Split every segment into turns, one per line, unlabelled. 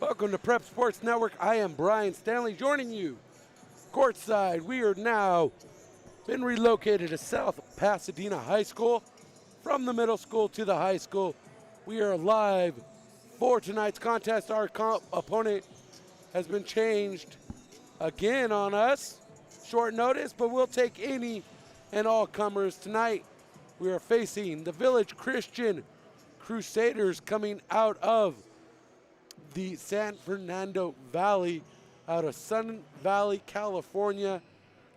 Welcome to Prep Sports Network. I am Brian Stanley joining you courtside. We are now been relocated to South Pasadena High School. From the middle school to the high school, we are live for tonight's contest. Our opponent has been changed again on us. Short notice, but we'll take any and all comers tonight. We are facing the Village Christian Crusaders coming out of the San Fernando Valley, out of Sun Valley, California.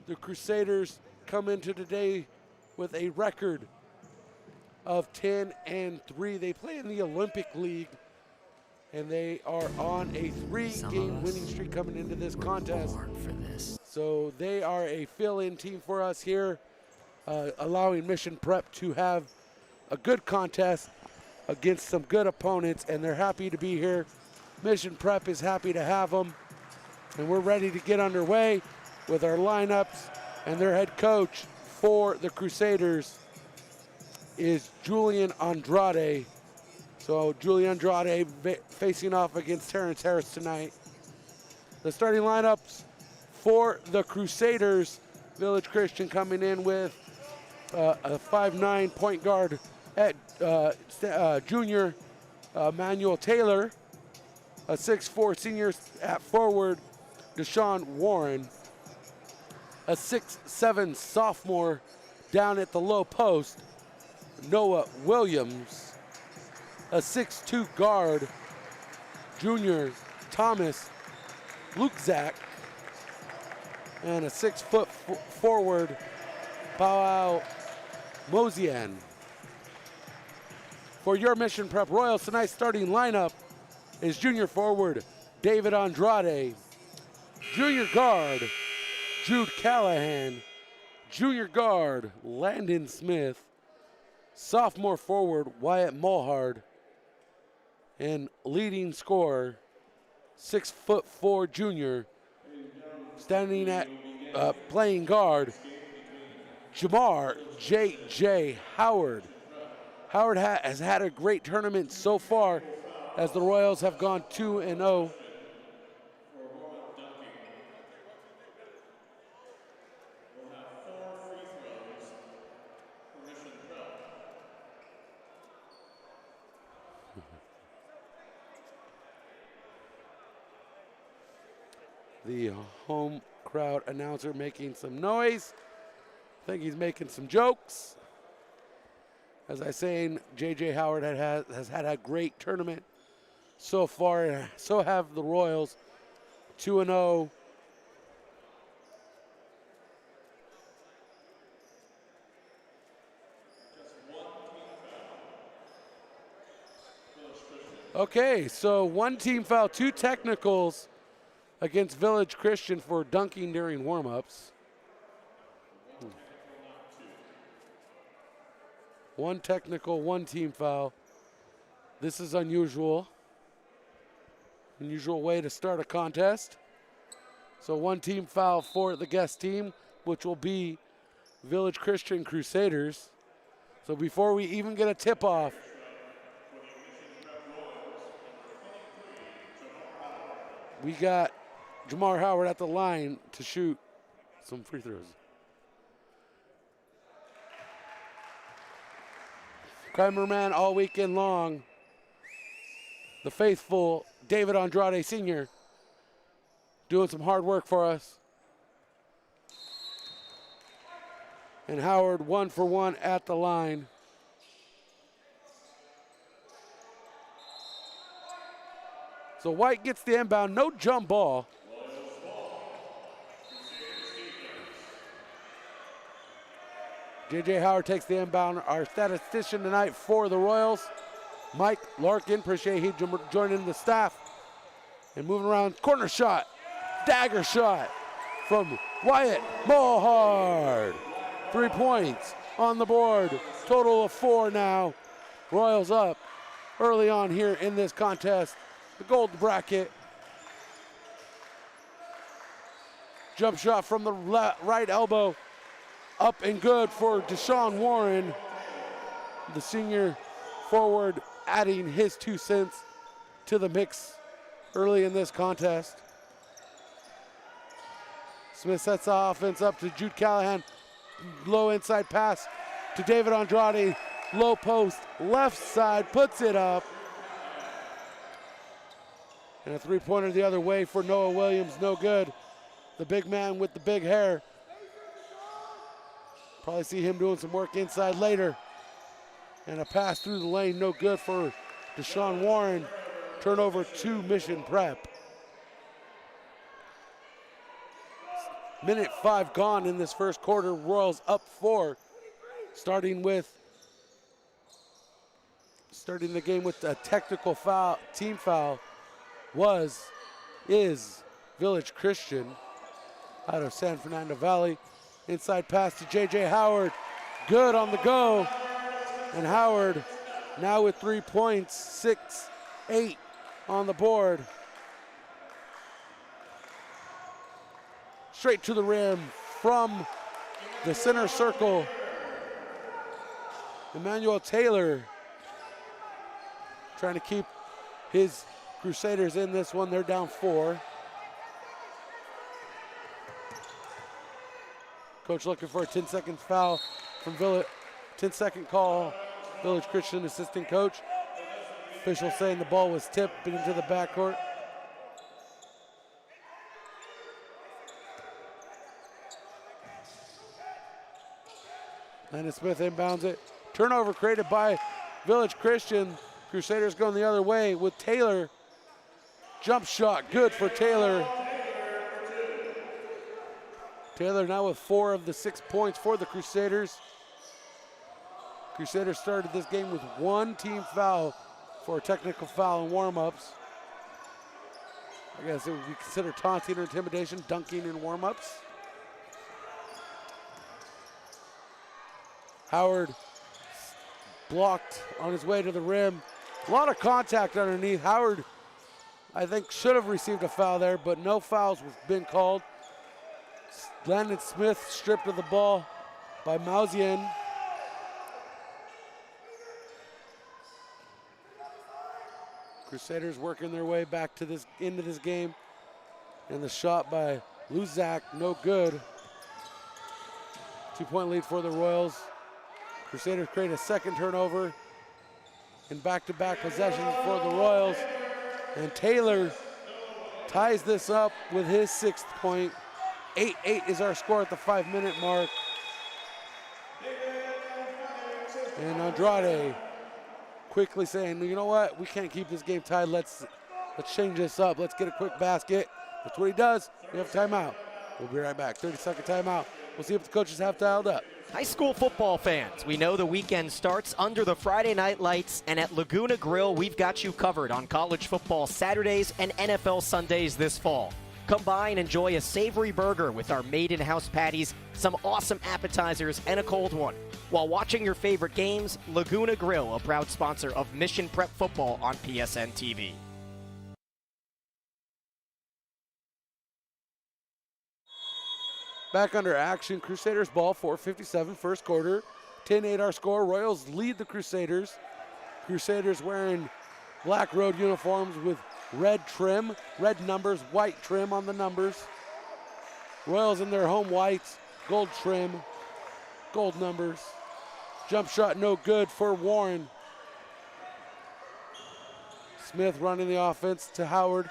The Crusaders come into today with a record of 10-3. They play in the Olympic League, and they are on a 3-game winning streak coming into this contest. So they are a fill-in team for us here, allowing Mission Prep to have a good contest against some good opponents, and they're happy to be here. Mission Prep is happy to have them, and we're ready to get underway with our lineups. And their head coach for the Crusaders is Julian Andrade. So Julian Andrade facing off against Terrence Harris tonight. The starting lineups for the Crusaders: Village Christian coming in with a 5'9" point guard at junior Manuel Taylor, a 6'4" senior at forward Deshaun Warren, a 6'7" sophomore down at the low post Noah Williams, a 6'2" guard junior Thomas Lukzak, and a 6-foot forward Paul Mozian. For your Mission Prep Royals, tonight's starting lineup is junior forward David Andrade, junior guard Jude Callahan, junior guard Landon Smith, sophomore forward Wyatt Mulhard, and leading scorer 6'4" junior standing at playing guard Jamar J.J. Howard. Howard has had a great tournament so far as the Royals have gone 2-0. The home crowd announcer making some noise. I think he's making some jokes. As I saying, J.J. Howard has had a great tournament so far, and so have the Royals, 2-0. Okay, so one team foul, 2 technicals against Village Christian for dunking during warm-ups. One technical, 1 team foul. This is unusual. Unusual way to start a contest. So 1 team foul for the guest team, which will be Village Christian Crusaders. So before we even get a tip-off, we got Jamar Howard at the line to shoot some free throws. Cameraman all weekend long, the faithful David Andrade Sr. doing some hard work for us. And Howard 1 for 1 at the line. So White gets the inbound, no jump ball. J.J. Howard takes the inbound. Our statistician tonight for the Royals, Mike Larkin. Appreciate he joining the staff. And moving around, corner shot, dagger shot from Wyatt Mulhard. 3 points on the board. Total of 4 now. Royals up early on here in this contest. The gold bracket. Jump shot from the right elbow. Up and good for Deshaun Warren, the senior forward, adding his 2 cents to the mix early in this contest. Smith sets the offense up to Jude Callahan. Low inside pass to David Andrade. Low post, left side, puts it up. And a three-pointer the other way for Noah Williams, no good. The big man with the big hair. Probably see him doing some work inside later. And a pass through the lane, no good for Deshaun Warren. Turnover to Mission Prep. Minute 5 gone in this first quarter. Royals up 4. Starting the game with a technical foul, team foul, is Village Christian out of San Fernando Valley. Inside pass to J.J. Howard. Good on the go. And Howard now with 3 points, 6-8 on the board. Straight to the rim from the center circle. Emmanuel Taylor trying to keep his Crusaders in this one. They're down 4. Coach looking for a 10-second foul from Village. 10-second call. Village Christian assistant coach. Official saying the ball was tipped into the backcourt. Landon Smith inbounds it. Turnover created by Village Christian. Crusaders going the other way with Taylor. Jump shot, good for Taylor. Taylor now with 4 of the 6 points for the Crusaders. Crusaders started this game with 1 team foul for a technical foul in warm-ups. I guess it would be considered taunting or intimidation, dunking in warm-ups. Howard blocked on his way to the rim. A lot of contact underneath. Howard, I think, should have received a foul there, but no fouls have been called. Landon Smith stripped of the ball by Mausian. Crusaders working their way back to into this game. And the shot by Luzak, no good. 2-point lead for the Royals. Crusaders create a second turnover in back-to-back possessions for the Royals. And Taylor ties this up with his 6th point. 8-8 is our score at the 5-minute mark. And Andrade quickly saying, you know what, we can't keep this game tied. Let's change this up. Let's get a quick basket. That's what he does. We have a timeout. We'll be right back. 30-second timeout. We'll see if the coaches have dialed up.
High school football fans, we know the weekend starts under the Friday night lights, and at Laguna Grill, we've got you covered on college football Saturdays and NFL Sundays this fall. Come by and enjoy a savory burger with our made-in-house patties, some awesome appetizers, and a cold one. While watching your favorite games, Laguna Grill, a proud sponsor of Mission Prep Football on PSNtv.
Back under action, Crusaders ball, 4:57 first quarter. 10-8 our score. Royals lead the Crusaders. Crusaders wearing black road uniforms with red trim, red numbers, white trim on the numbers. Royals in their home whites, gold trim, gold numbers. Jump shot no good for Warren. Smith running the offense to Howard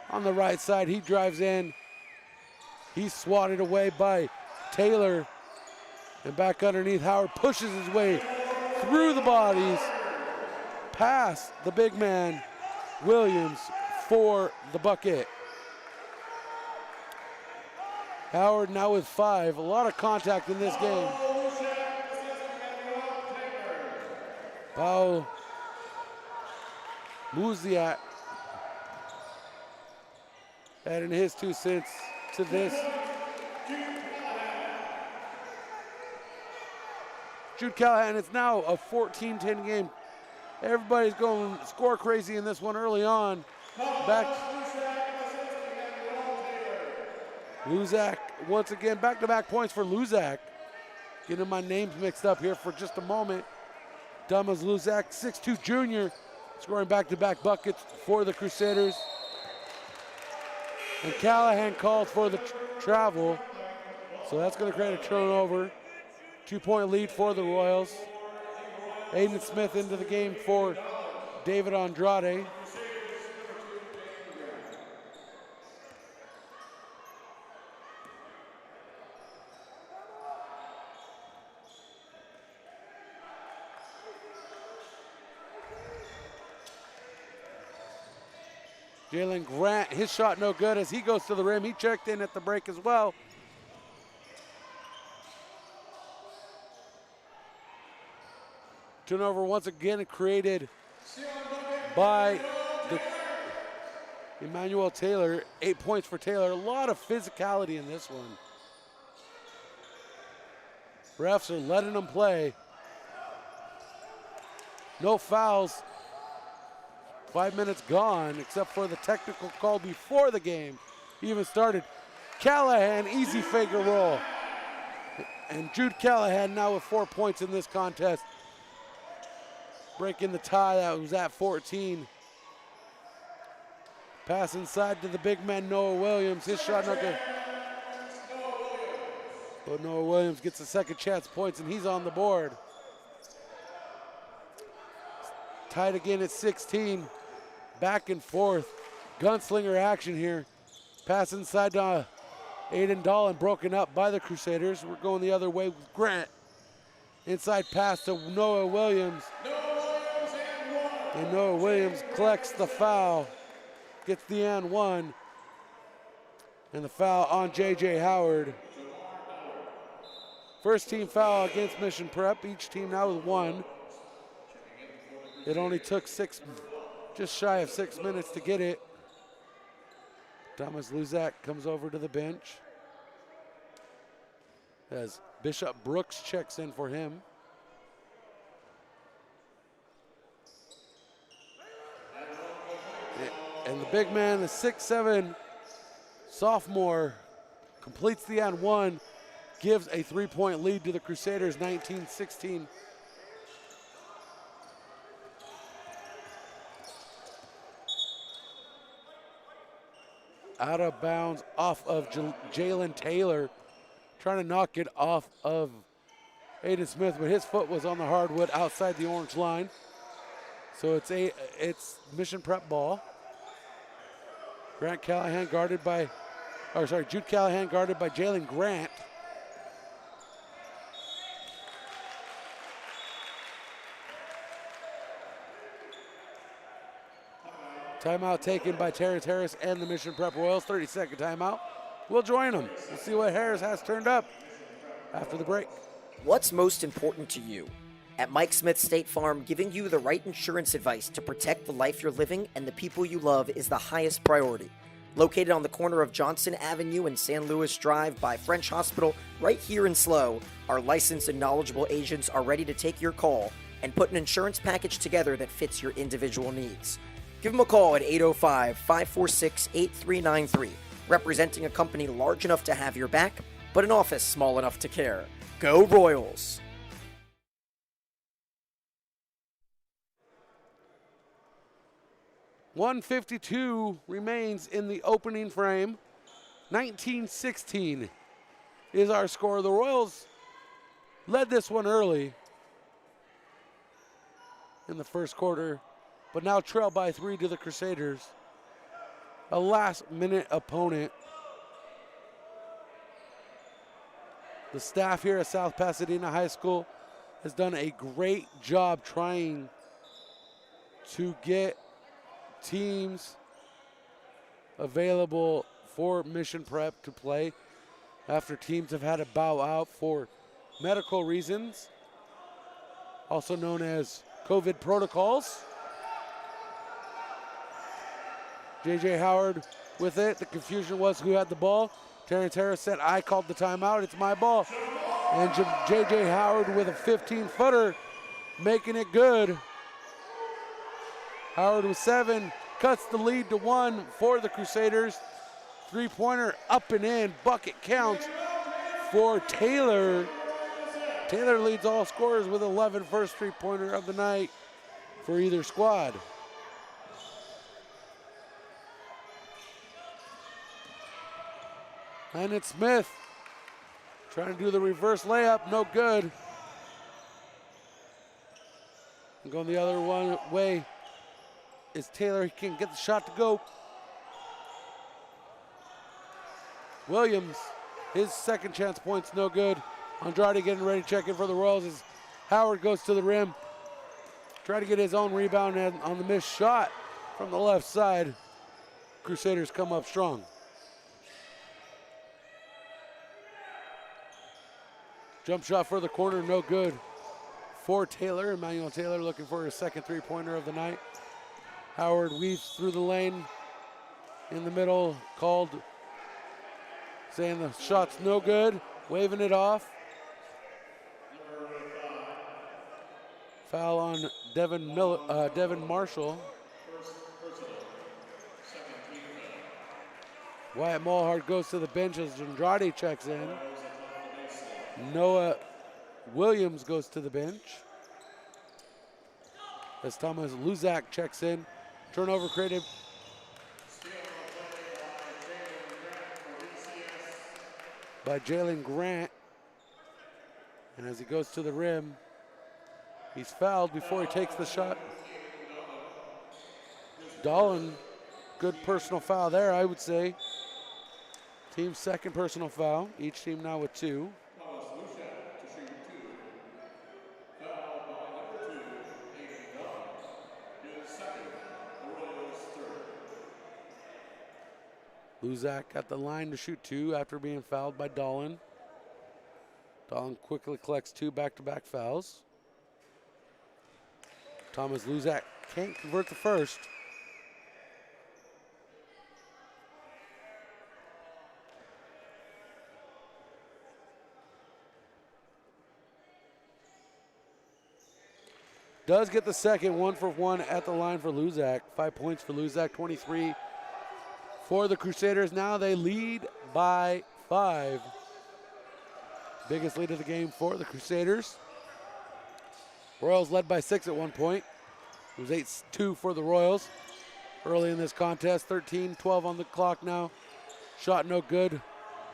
on the right side. He drives in. He's swatted away by Taylor. And back underneath, Howard pushes his way through the bodies, past the big man, Williams, for the bucket. Howard now with 5. A lot of contact in this game. Bao Muziak adding his 2 cents to this. Jude Callahan, it's now a 14-10 game. Everybody's going score crazy in this one early on. Back. Luzak, once again, back-to-back points for Luzak. Getting my names mixed up here for just a moment. Dumas Luzak, 6'2 junior, scoring back-to-back buckets for the Crusaders. And Callahan called for the travel. So that's going to create a turnover. 2-point lead for the Royals. Aiden Smith into the game for David Andrade. Jalen Grant, his shot no good as he goes to the rim. He checked in at the break as well. Turnover once again created by Emmanuel Taylor. 8 points for Taylor. A lot of physicality in this one. Refs are letting them play. No fouls. 5 minutes gone, except for the technical call before the game even started. Callahan, easy figure roll. And Jude Callahan now with 4 points in this contest. Breaking the tie that was at 14. Pass inside to the big man, Noah Williams. His shot not good. But Noah Williams gets a second chance points and he's on the board. Tied again at 16. Back and forth. Gunslinger action here. Pass inside to Aiden Dolan, broken up by the Crusaders. We're going the other way with Grant. Inside pass to Noah Williams. And Noah Williams collects the foul. Gets the and one. And the foul on J.J. Howard. First team foul against Mission Prep. Each team now with one. It only took just shy of 6 minutes to get it. Thomas Luzak comes over to the bench as Bishop Brooks checks in for him. And the big man, the 6'7" sophomore, completes the and one, gives a 3-point lead to the Crusaders, 19-16. Out of bounds off of Jalen Taylor, trying to knock it off of Aiden Smith, but his foot was on the hardwood outside the orange line. So it's Mission Prep ball. Jude Callahan guarded by Jalen Grant. Timeout taken by Terrence Harris and the Mission Prep Royals. 30-second timeout. We'll join them. We'll see what Harris has turned up after the break.
What's most important to you? At Mike Smith State Farm, giving you the right insurance advice to protect the life you're living and the people you love is the highest priority. Located on the corner of Johnson Avenue and San Luis Drive by French Hospital, right here in SLO, our licensed and knowledgeable agents are ready to take your call and put an insurance package together that fits your individual needs. Give them a call at 805-546-8393, representing a company large enough to have your back, but an office small enough to care. Go Royals!
.152 remains in the opening frame. 19-16 is our score. The Royals led this one early in the first quarter, but now trail by 3 to the Crusaders. A last-minute opponent. The staff here at South Pasadena High School has done a great job trying to get teams available for Mission Prep to play after teams have had to bow out for medical reasons, also known as COVID protocols. J.J. Howard with it. The confusion was who had the ball. Terrence Harris said, I called the timeout, it's my ball. And J.J. Howard with a 15-footer, making it good. Howard with 7, cuts the lead to 1 for the Crusaders. Three-pointer up and in, bucket counts for Taylor. Taylor leads all scorers with 11, first three-pointer of the night for either squad. Landon Smith trying to do the reverse layup, no good. And going the other way is Taylor. He can't get the shot to go. Williams, his second chance point's no good. Andrade getting ready to check in for the Royals as Howard goes to the rim. Try to get his own rebound on the missed shot from the left side. Crusaders come up strong. Jump shot for the corner, no good. For Taylor, Emmanuel Taylor looking for his second three-pointer of the night. Howard weaves through the lane in the middle, called, saying the shot's no good, waving it off. Foul on Devin Marshall. Wyatt Mulhart goes to the bench as Andrade checks in. Noah Williams goes to the bench as Thomas Luzak checks in. Turnover created by Jalen Grant. And as he goes to the rim, he's fouled before he takes the shot. Dolan, good personal foul there, I would say. Team's second personal foul. Each team now with two. Luzak got the line to shoot two after being fouled by Dolan. Dolan quickly collects two back-to-back fouls. Thomas Luzak can't convert the first. Does get the second, 1 for 1 at the line for Luzak. 5 points for Luzak, 23 for the Crusaders. Now they lead by 5. Biggest lead of the game for the Crusaders. Royals led by 6 at one point. It was 8-2 for the Royals early in this contest. 13-12 on the clock now. Shot no good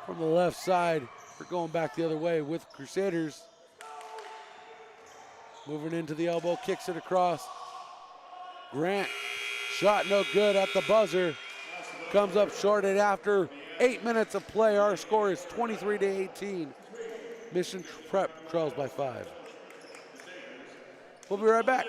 from the left side. We're going back the other way with Crusaders. Moving into the elbow, kicks it across. Grant, shot no good at the buzzer. Comes up short, and after 8 minutes of play, our score is 23-18. Mission Prep trails by 5. We'll be right back.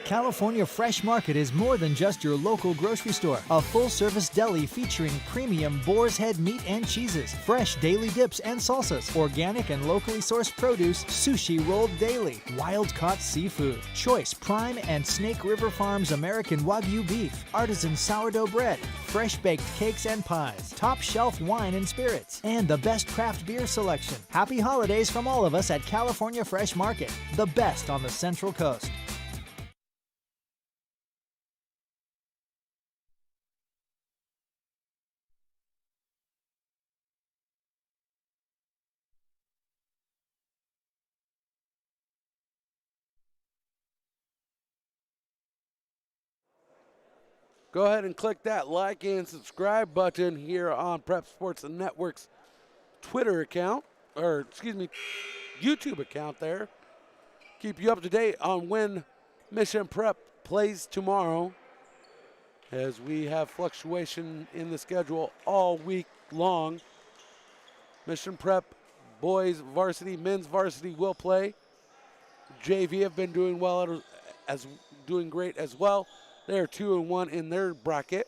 California Fresh Market is more than just your local grocery store. A full-service deli featuring premium boar's head meat and cheeses, fresh daily dips and salsas, organic and locally sourced produce, sushi rolled daily, wild-caught seafood, choice prime and Snake River Farms American Wagyu beef, artisan sourdough bread, fresh-baked cakes and pies, top-shelf wine and spirits, and the best craft beer selection. Happy holidays from all of us at California Fresh Market, the best on the Central Coast.
Go ahead and click that like and subscribe button here on Prep Sports Network's Twitter account, or excuse me, YouTube account there. Keep you up to date on when Mission Prep plays tomorrow, as we have fluctuation in the schedule all week long. Mission Prep boys varsity, men's varsity will play. JV have been doing well, doing great as well. They are 2-1 in their bracket.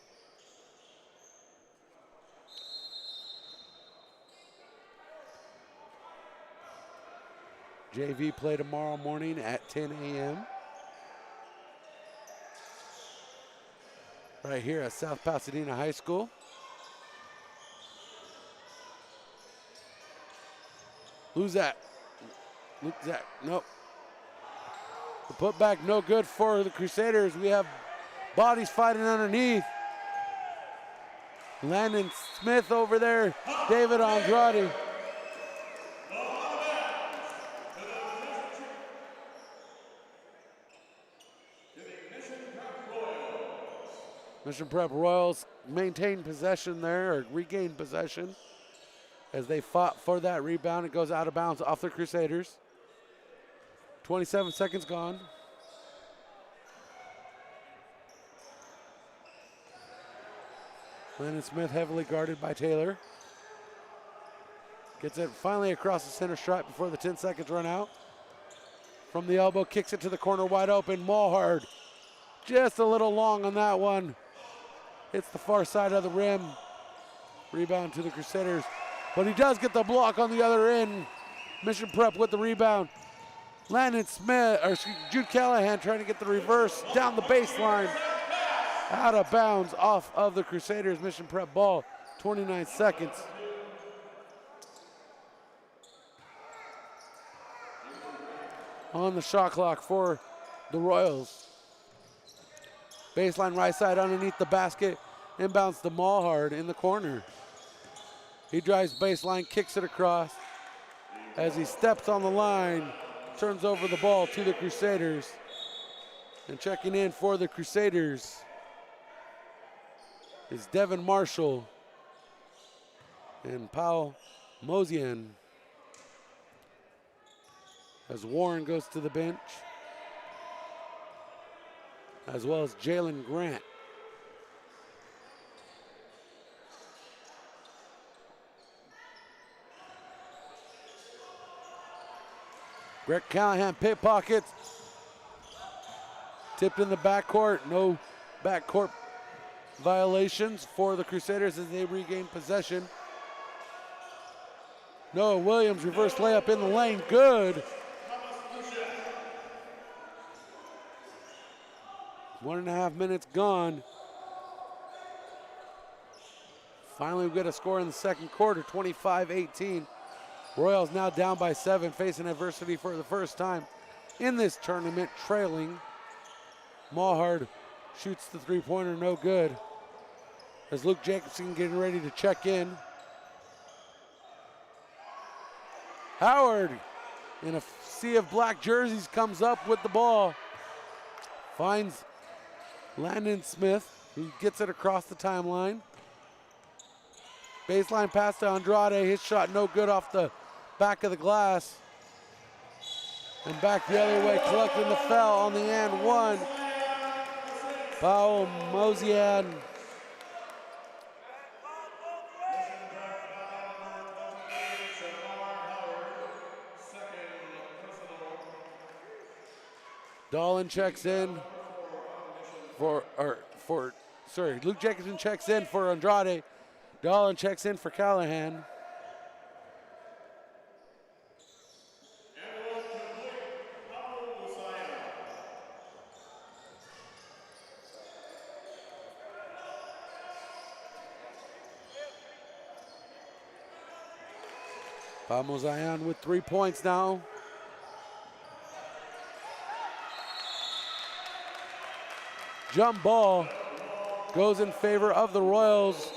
JV play tomorrow morning at 10 a.m. right here at South Pasadena High School. Luzak, nope. The putback no good for the Crusaders. We have bodies fighting underneath. Landon Smith over there, David Andrade. Mission Prep Royals maintain possession there, or regain possession. as they fought for that rebound. It goes out of bounds off the Crusaders. 27 seconds gone. Landon Smith heavily guarded by Taylor. Gets it finally across the center stripe before the 10 seconds run out. From the elbow, kicks it to the corner, wide open. Mulhard just a little long on that one. Hits the far side of the rim. Rebound to the Crusaders. But he does get the block on the other end. Mission Prep with the rebound. Landon Smith, or Jude Callahan trying to get the reverse down the baseline. Out of bounds off of the Crusaders Mission Prep ball. 29 seconds. On the shot clock for the Royals. Baseline right side underneath the basket. Inbounds to Mulhard in the corner. He drives baseline, kicks it across. As he steps on the line, turns over the ball to the Crusaders. And checking in for the Crusaders is Devin Marshall and Paul Mosian. As Warren goes to the bench, as well as Jalen Grant. Greg Callahan pickpockets. Tipped in the backcourt. No backcourt violations for the Crusaders as they regain possession. Noah Williams reverse layup in the lane. Good. 1.5 minutes gone. Finally, we get a score in the second quarter, 25-18. Royals now down by 7, facing adversity for the first time in this tournament, trailing. Mulhard shoots the three-pointer, no good. As Luke Jacobson getting ready to check in. Howard, in a sea of black jerseys, comes up with the ball. Finds Landon Smith, who gets it across the timeline. Baseline pass to Andrade. His shot no good off the back of the glass. And back the other way, collecting the foul on the and one. Paul Mosian. Dolan checks in Luke Jacobson checks in for Andrade. Dolan checks in for Callahan. Paul Zion with 3 points now. Jump ball goes in favor of the Royals.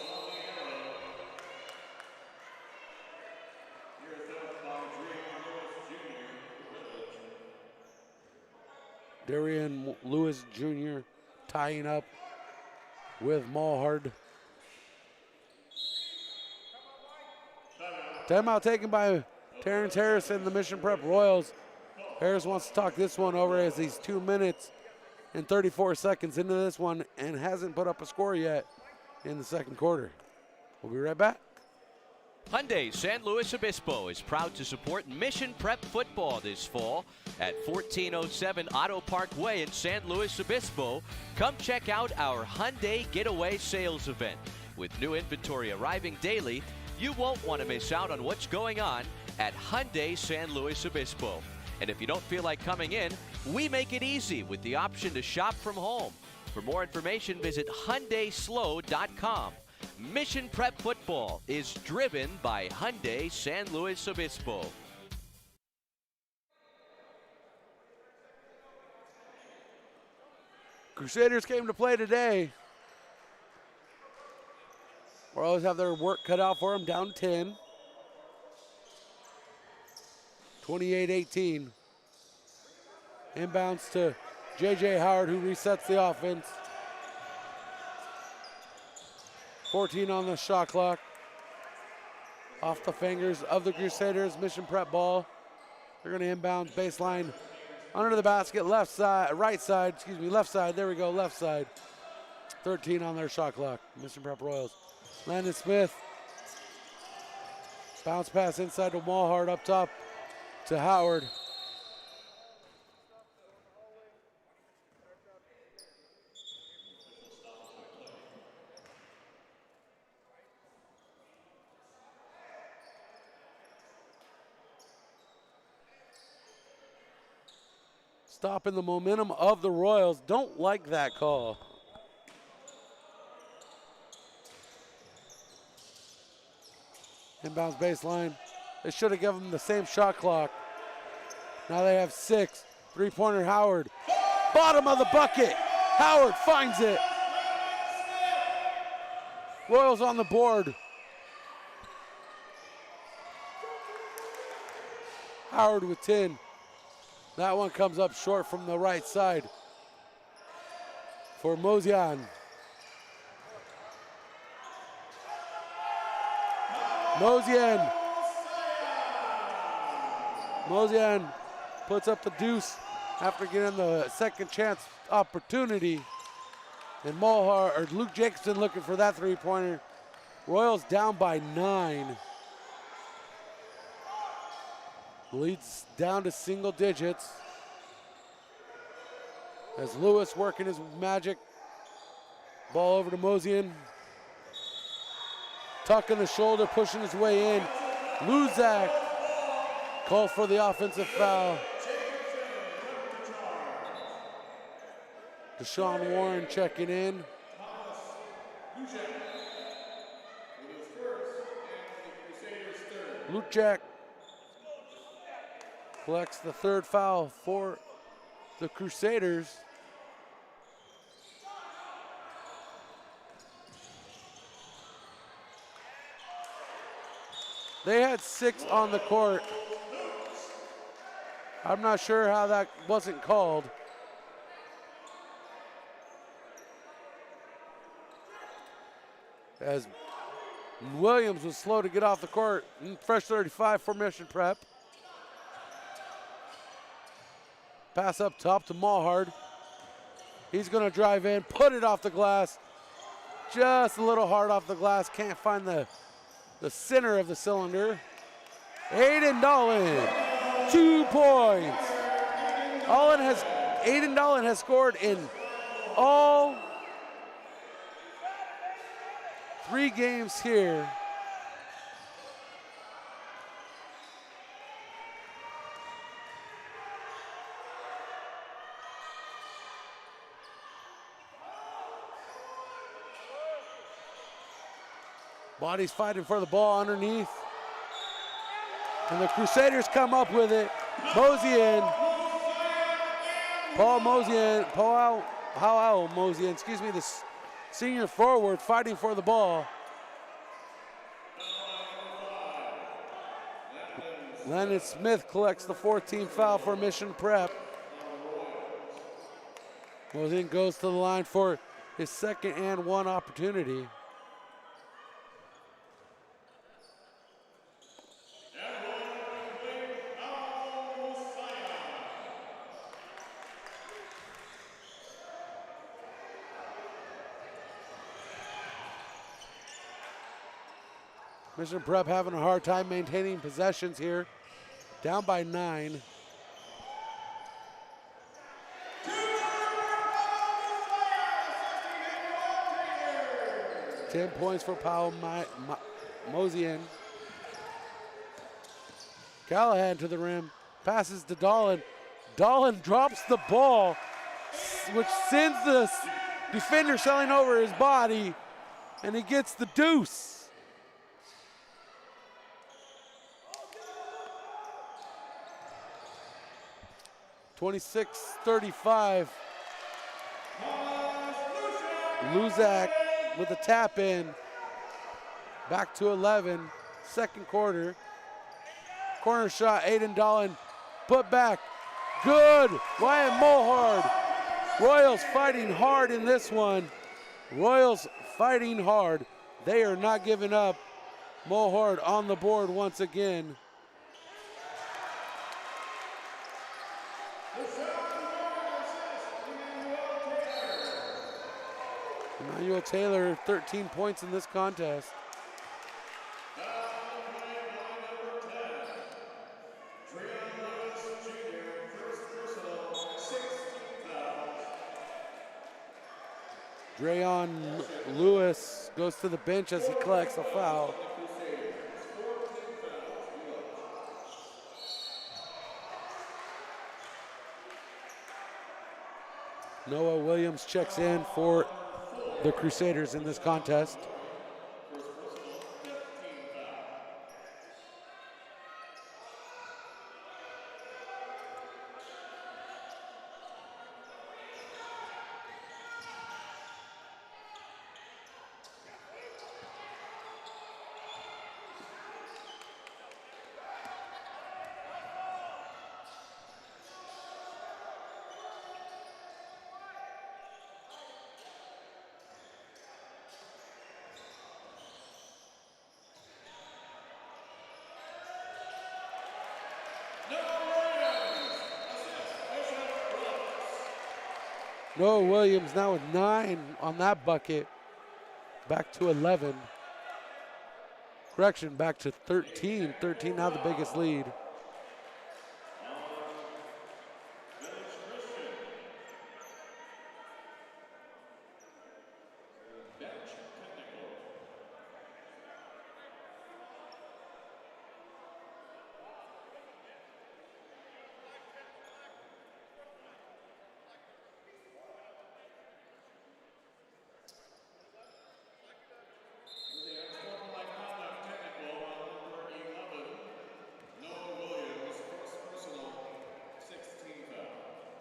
Darian Lewis Jr. tying up with Mulhard. Timeout taken by Terrence Harris and the Mission Prep Royals. Harris wants to talk this one over as he's 2 minutes and 34 seconds into this one and hasn't put up a score yet in the second quarter. We'll be right back.
Hyundai San Luis Obispo is proud to support Mission Prep football this fall at 1407 Auto Park Way in San Luis Obispo. Come check out our Hyundai Getaway Sales event. With new inventory arriving daily, you won't want to miss out on what's going on at Hyundai San Luis Obispo. And if you don't feel like coming in, we make it easy with the option to shop from home. For more information, visit HyundaiSlow.com. Mission Prep football is driven by Hyundai San Luis Obispo.
Crusaders came to play today. Royals have their work cut out for them, down 10. 28-18. Inbounds to J.J. Howard, who resets the offense. 14 on the shot clock. off the fingers of the Crusaders. Mission Prep ball. They're going to inbound baseline under the basket, left side, left side. There we go, left side. 13 on their shot clock. Mission Prep Royals. Landon Smith. Bounce pass inside to Mulhart, up top to Howard. Stopping the momentum of the Royals. Don't like that call. Inbounds baseline. They should have given them the same shot clock. Now they have 6. Three-pointer Howard. Bottom of the bucket. Howard finds it. Royals on the board. Howard with 10. That one comes up short from the right side for Mozian. Mozian puts up the deuce after getting the second chance opportunity. And Luke Jacobson looking for that three-pointer. Royals down by 9. Leads down to single digits. As Lewis working his magic. Ball over to Mozian. Tucking the shoulder, pushing his way in. Luzak calls for the offensive foul. Deshaun Warren checking in. Luzak collects the third foul for the Crusaders. They had 6 on the court. I'm not sure how that wasn't called. As Williams was slow to get off the court. Fresh 35 for Mission Prep. Pass up top to Mulhart. He's going to drive in, put it off the glass. Just a little hard off the glass. Can't find the center of the cylinder. Aiden Dolan, 2 points. Aiden Dolan has scored in all 3 games here. Body's fighting for the ball underneath. And the Crusaders come up with it. Mozian. The senior forward fighting for the ball. Landon Smith collects the 14th foul for Mission Prep. Mozian goes to the line for his second and 1 opportunity. Mission Prep having a hard time maintaining possessions here. Down by 9. Ten points for Powell Mozian. Callahan to the rim. Passes to Dolan. Dolan drops the ball, which sends the defender selling over his body, and he gets the deuce. 26-35. Luzak with a tap in. Back to 11. Second quarter. Corner shot, Aiden Dolan. Put back. Good. Wyatt Mulhart. Royals fighting hard in this one. Royals fighting hard. They are not giving up. Mohart on the board once again. Emmanuel Taylor, 13 points in this contest. Drayon Lewis goes to the bench as he collects a foul. Noah Williams checks in for the Crusaders in this contest. Noah Williams now with 9 on that bucket. Back to 11. Correction, back to 13. 13 now the biggest lead.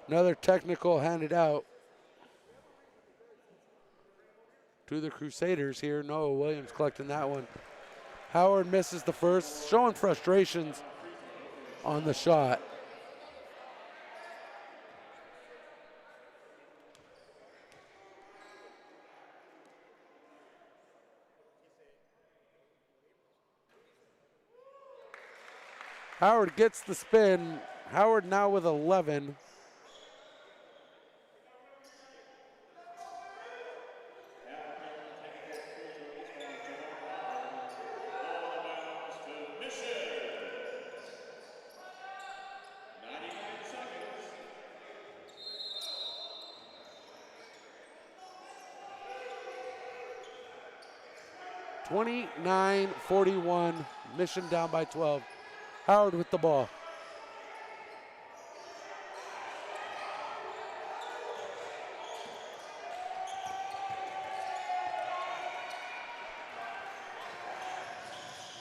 Another technical handed out to the Crusaders here. Noah Williams collecting that one. Howard misses the first, showing frustrations on the shot. Howard gets the spin. Howard now with 11. (29-41), Mission down by 12. Howard with the ball.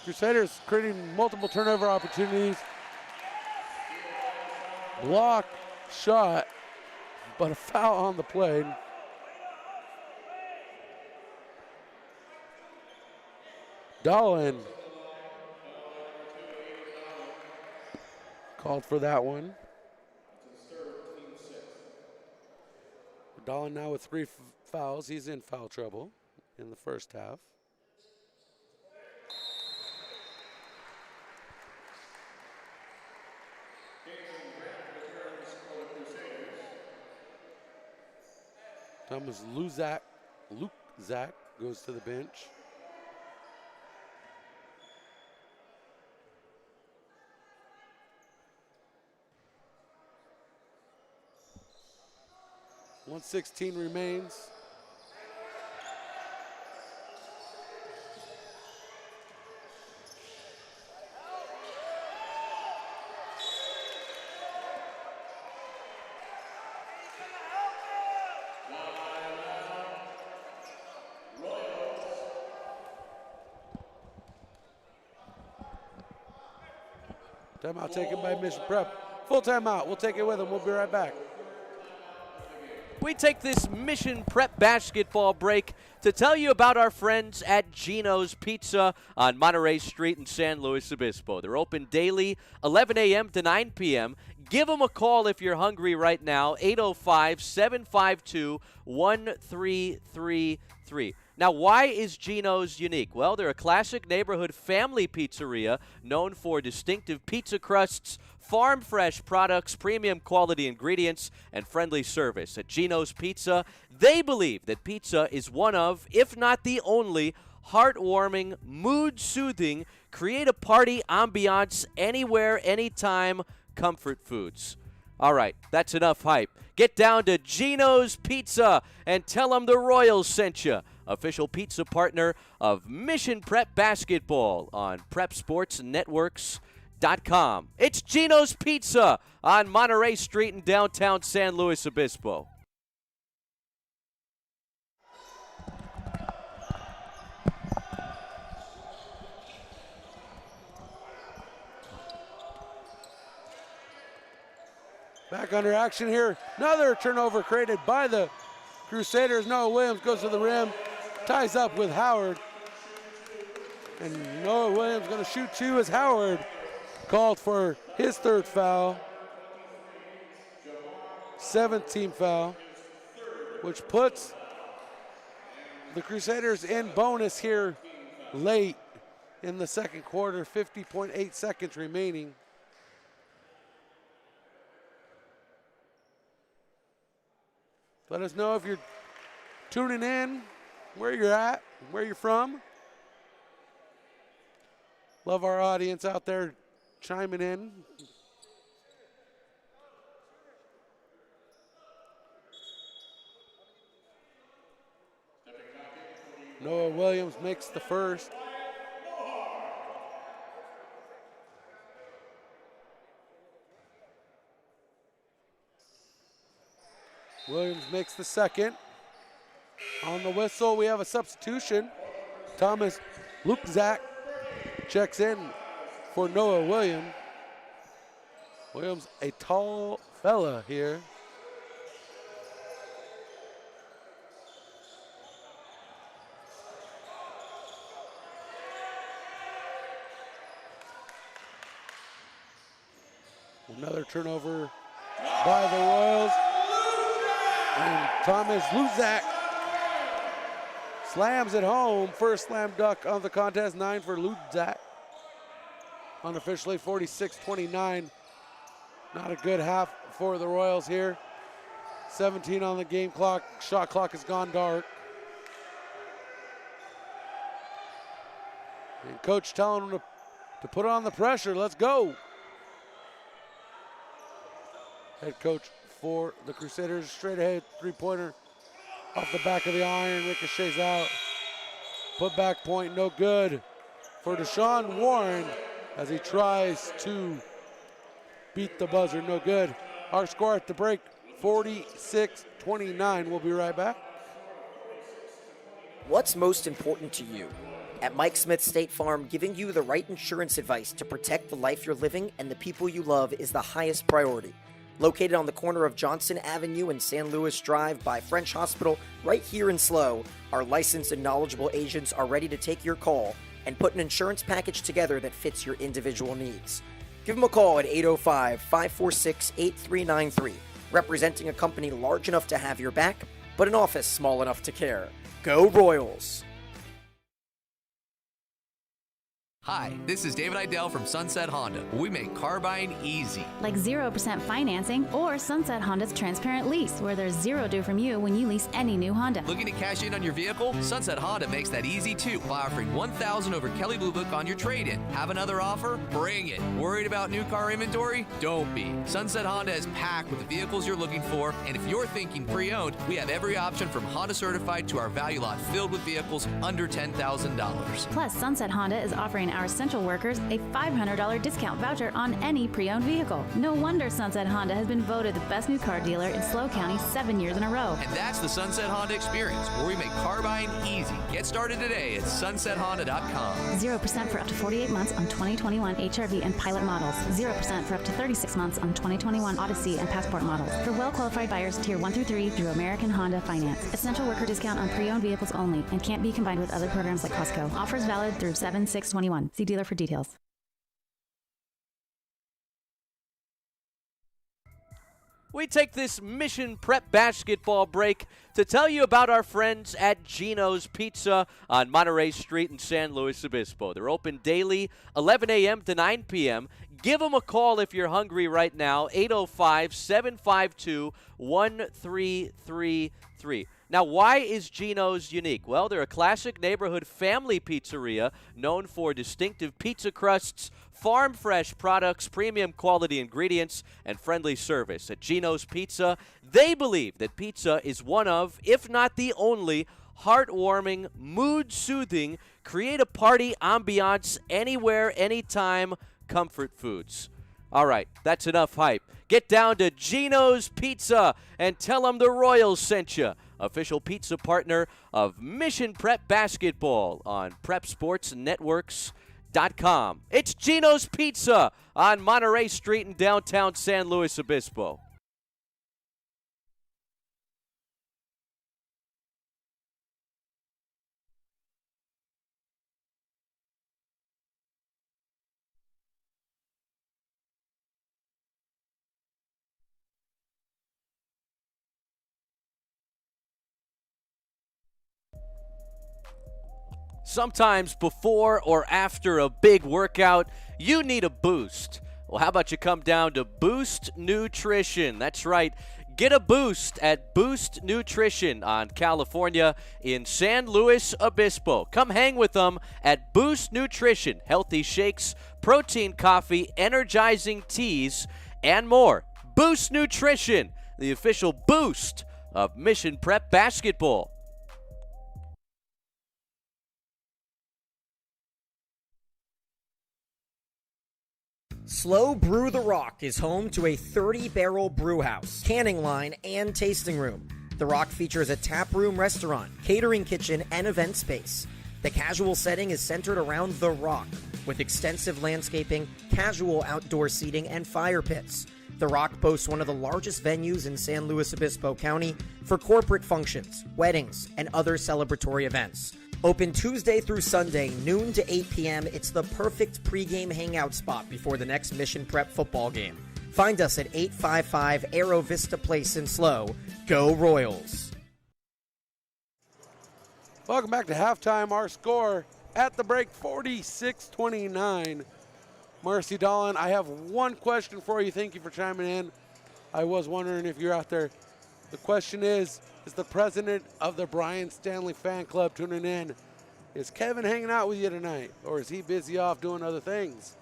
Crusaders creating multiple turnover opportunities. Block shot, but a foul on the play. Dolan called for that one. Dolan now with 3 fouls. He's in foul trouble in the first half. Thomas Luke Zach goes to the bench. .116 remains. Timeout taken by Mission Prep. Full timeout. We'll take it with them. We'll be right back.
We take this Mission Prep basketball break to tell you about our friends at Gino's Pizza on Monterey Street in San Luis Obispo. They're open daily, 11 a.m. to 9 p.m. Give them a call if you're hungry right now, 805-752-1333. Now, why is Gino's unique? Well, they're a classic neighborhood family pizzeria known for distinctive pizza crusts, farm-fresh products, premium quality ingredients, and friendly service. At Gino's Pizza, they believe that pizza is one of, if not the only, heartwarming, mood-soothing, create-a-party ambiance anywhere, anytime comfort foods. All right, that's enough hype. Get down to Gino's Pizza and tell them the Royals sent you. Official pizza partner of Mission Prep Basketball on PrepSportsNetworks.com. It's Gino's Pizza on Monterey Street in downtown San Luis Obispo.
Back under action here. Another turnover created by the Crusaders. Noah Williams goes to the rim, ties up with Howard. And Noah Williams going to shoot two as Howard called for his third foul. 7th team foul, which puts the Crusaders in bonus here late in the second quarter. 50.8 seconds remaining. Let us know if you're tuning in, where you're at, where you're from. Love our audience out there chiming in. Noah Williams makes the first. Williams makes the second. On the whistle, we have a substitution. Thomas Lukzak checks in for Noah Williams. Williams, a tall fella here. Another turnover by the Royals. And Thomas Luzak slams it home. First slam dunk of the contest, 9 for Luzak. Unofficially 46-29. Not a good half for the Royals here. 17 on the game clock. Shot clock has gone dark. And coach telling them to put on the pressure. Let's go. Head coach for the Crusaders, straight ahead three-pointer off the back of the iron, ricochets out. Put back point, no good for Deshaun Warren as he tries to beat the buzzer, no good. Our score at the break, 46-29. We'll be right back.
What's most important to you? At Mike Smith State Farm, giving you the right insurance advice to protect the life you're living and the people you love is the highest priority. Located on the corner of Johnson Avenue and San Luis Drive by French Hospital, right here in SLO, our licensed and knowledgeable agents are ready to take your call and put an insurance package together that fits your individual needs. Give them a call at 805-546-8393, representing a company large enough to have your back, but an office small enough to care. Go Royals!
Hi, this is David Idell from Sunset Honda. We make car buying easy.
Like 0% financing or Sunset Honda's transparent lease, where there's zero due from you when you lease any new Honda.
Looking to cash in on your vehicle? Sunset Honda makes that easy too by offering $1,000 over Kelley Blue Book on your trade-in. Have another offer? Bring it. Worried about new car inventory? Don't be. Sunset Honda is packed with the vehicles you're looking for, and if you're thinking pre-owned, we have every option from Honda Certified to our value lot filled with vehicles under $10,000.
Plus, Sunset Honda is offering our essential workers a $500 discount voucher on any pre-owned vehicle. No wonder Sunset Honda has been voted the best new car dealer in SLO County 7 years in a row.
And that's the Sunset Honda experience, where we make car buying easy. Get started today at sunsethonda.com.
0% for up to 48 months on 2021 HRV and Pilot models. 0% for up to 36 months on 2021 Odyssey and Passport models. For well-qualified buyers, Tier 1 through 3 through American Honda Finance. Essential worker discount on pre-owned vehicles only and can't be combined with other programs like Costco. Offers valid through 7/6/21. See dealer for details.
We take this Mission Prep basketball break to tell you about our friends at Gino's Pizza on Monterey Street in San Luis Obispo. They're open daily, 11 a.m. to 9 p.m. Give them a call if you're hungry right now, 805-752-1333. Now, why is Gino's unique? Well, they're a classic neighborhood family pizzeria known for distinctive pizza crusts, farm-fresh products, premium quality ingredients, and friendly service. At Gino's Pizza, they believe that pizza is one of, if not the only, heartwarming, mood-soothing, create-a-party ambiance anywhere, anytime comfort foods. All right, that's enough hype. Get down to Gino's Pizza and tell them the Royals sent you. Official pizza partner of Mission Prep Basketball on PrepSportsNetworks.com. It's Gino's Pizza on Monterey Street in downtown San Luis Obispo. Sometimes before or after a big workout, you need a boost. Well, how about you come down to Boost Nutrition? That's right. Get a boost at Boost Nutrition on California in San Luis Obispo. Come hang with them at Boost Nutrition. Healthy shakes, protein coffee, energizing teas, and more. Boost Nutrition, the official boost of Mission Prep Basketball.
Slow Brew the Rock is home to a 30-barrel brew house, canning line, and tasting room. The Rock features a tap room restaurant, catering kitchen, and event space. The casual setting is centered around The Rock, with extensive landscaping, casual outdoor seating, and fire pits. The Rock boasts one of the largest venues in San Luis Obispo County for corporate functions, weddings, and other celebratory events. Open Tuesday through Sunday, noon to 8 p.m. It's the perfect pregame hangout spot before the next Mission Prep football game. Find us at 855 Aero Vista Place in SLO. Go Royals!
Welcome back to halftime. Our score at the break, 46-29. Marcy Dolan, I have one question for you. Thank you for chiming in. I was wondering if you're out there. The question is the president of the Brian Stanley fan club tuning in? Is Kevin hanging out with you tonight, or is he busy off doing other things?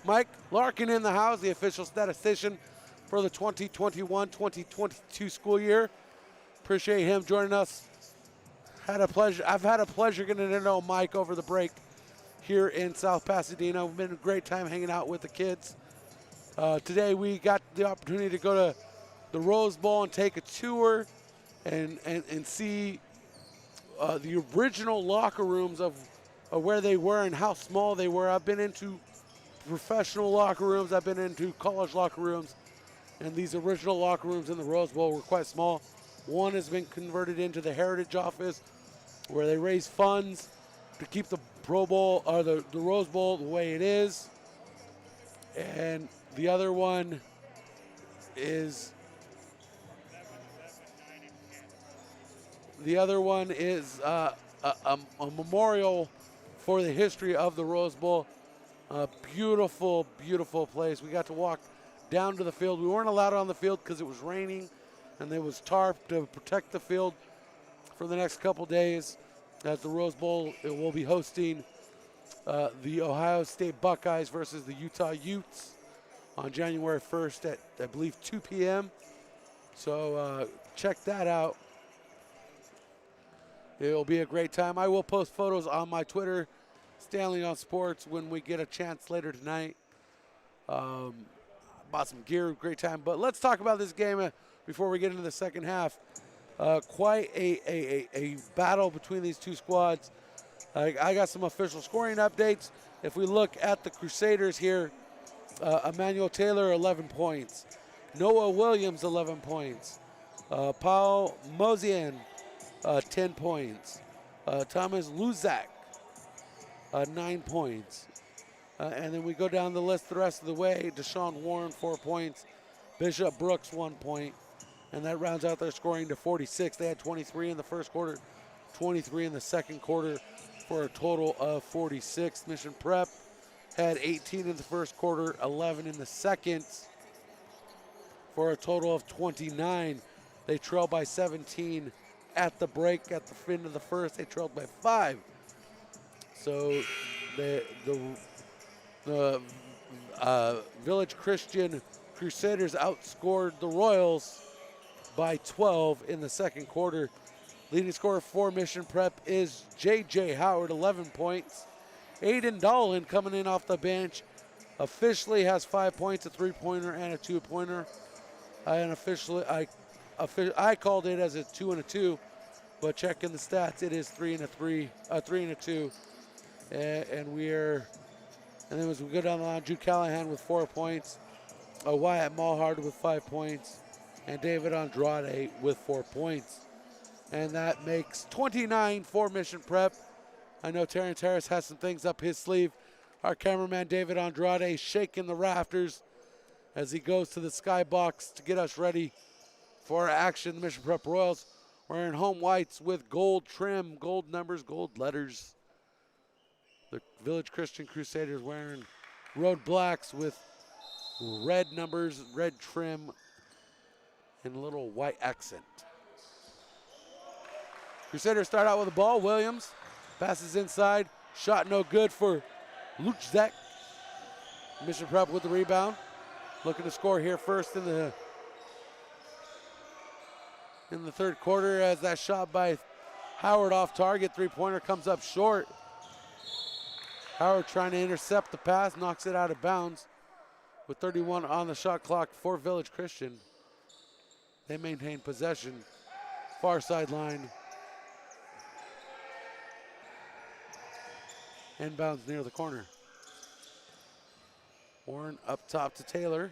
Mike Larkin in the house, the official statistician for the 2021-2022 school year. Appreciate him joining us. I've had a pleasure getting to know Mike over the break here in South Pasadena. We've been a great time hanging out with the kids. Today we got the opportunity to go to the Rose Bowl and take a tour and see the original locker rooms of where they were and how small they were. I've been into professional locker rooms. I've been into college locker rooms. And these original locker rooms in the Rose Bowl were quite small. One has been converted into the Heritage Office where they raise funds to keep the Pro Bowl or the Rose Bowl the way it is. And the other one is a memorial for the history of the Rose Bowl. A beautiful, beautiful place. We got to walk down to the field. We weren't allowed on the field because it was raining, and there was tarp to protect the field for the next couple days. At the Rose Bowl, it will be hosting the Ohio State Buckeyes versus the Utah Utes on January 1st at, I believe, 2 p.m. So check that out. It'll be a great time. I will post photos on my Twitter, Stanley on Sports, when we get a chance later tonight. Bought some gear, great time. But let's talk about this game before we get into the second half. Quite a battle between these two squads. I got some official scoring updates. If we look at the Crusaders here, Emmanuel Taylor, 11 points. Noah Williams, 11 points. Paul Mozian, 10 points. Thomas Luzak, 9 points. And then we go down the list the rest of the way. Deshaun Warren, 4 points. Bishop Brooks 1 point. And that rounds out their scoring to 46. They had 23 in the first quarter, 23 in the second quarter for a total of 46. Mission Prep had 18 in the first quarter, 11 in the second for a total of 29. They trailed by 17 at the break. At the end of the first, they trailed by 5. So the Village Christian Crusaders outscored the Royals by 12 in the second quarter. Leading scorer for Mission Prep is J.J. Howard, 11 points. Aiden Dolan coming in off the bench officially has 5 points, a 3-pointer and a 2-pointer. I called it as a 2 and a 2, but checking the stats, it is 3 and a 3 and a 2. And then as we go down the line, Jude Callahan with 4 points, Wyatt Mulhard with 5 points, and David Andrade with 4 points. And that makes 29 for Mission Prep. I know Terrence Harris has some things up his sleeve. Our cameraman David Andrade shaking the rafters as he goes to the skybox to get us ready for action. The Mission Prep Royals wearing home whites with gold trim, gold numbers, gold letters. The Village Christian Crusaders wearing road blacks with red numbers, red trim, and a little white accent. Crusaders start out with the ball. Williams passes inside. Shot no good for Luchzak. Mission Prep with the rebound. Looking to score here first in the third quarter as that shot by Howard off target. 3-pointer comes up short. Howard trying to intercept the pass, knocks it out of bounds with 31 on the shot clock for Village Christian. They maintain possession. Far sideline. Inbounds near the corner. Warren up top to Taylor.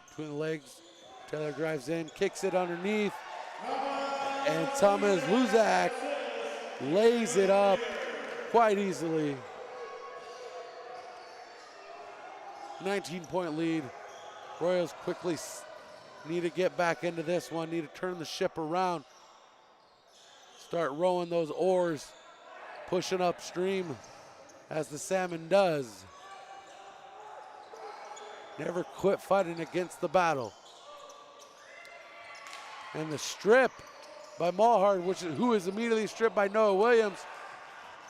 Between the legs, Taylor drives in, kicks it underneath, and Thomas Luzak lays it up quite easily. 19-point lead. Royals quickly need to get back into this one, need to turn the ship around. Start rowing those oars, pushing upstream as the Salmon does. Never quit fighting against the battle. And the strip by Mulhard, who is immediately stripped by Noah Williams.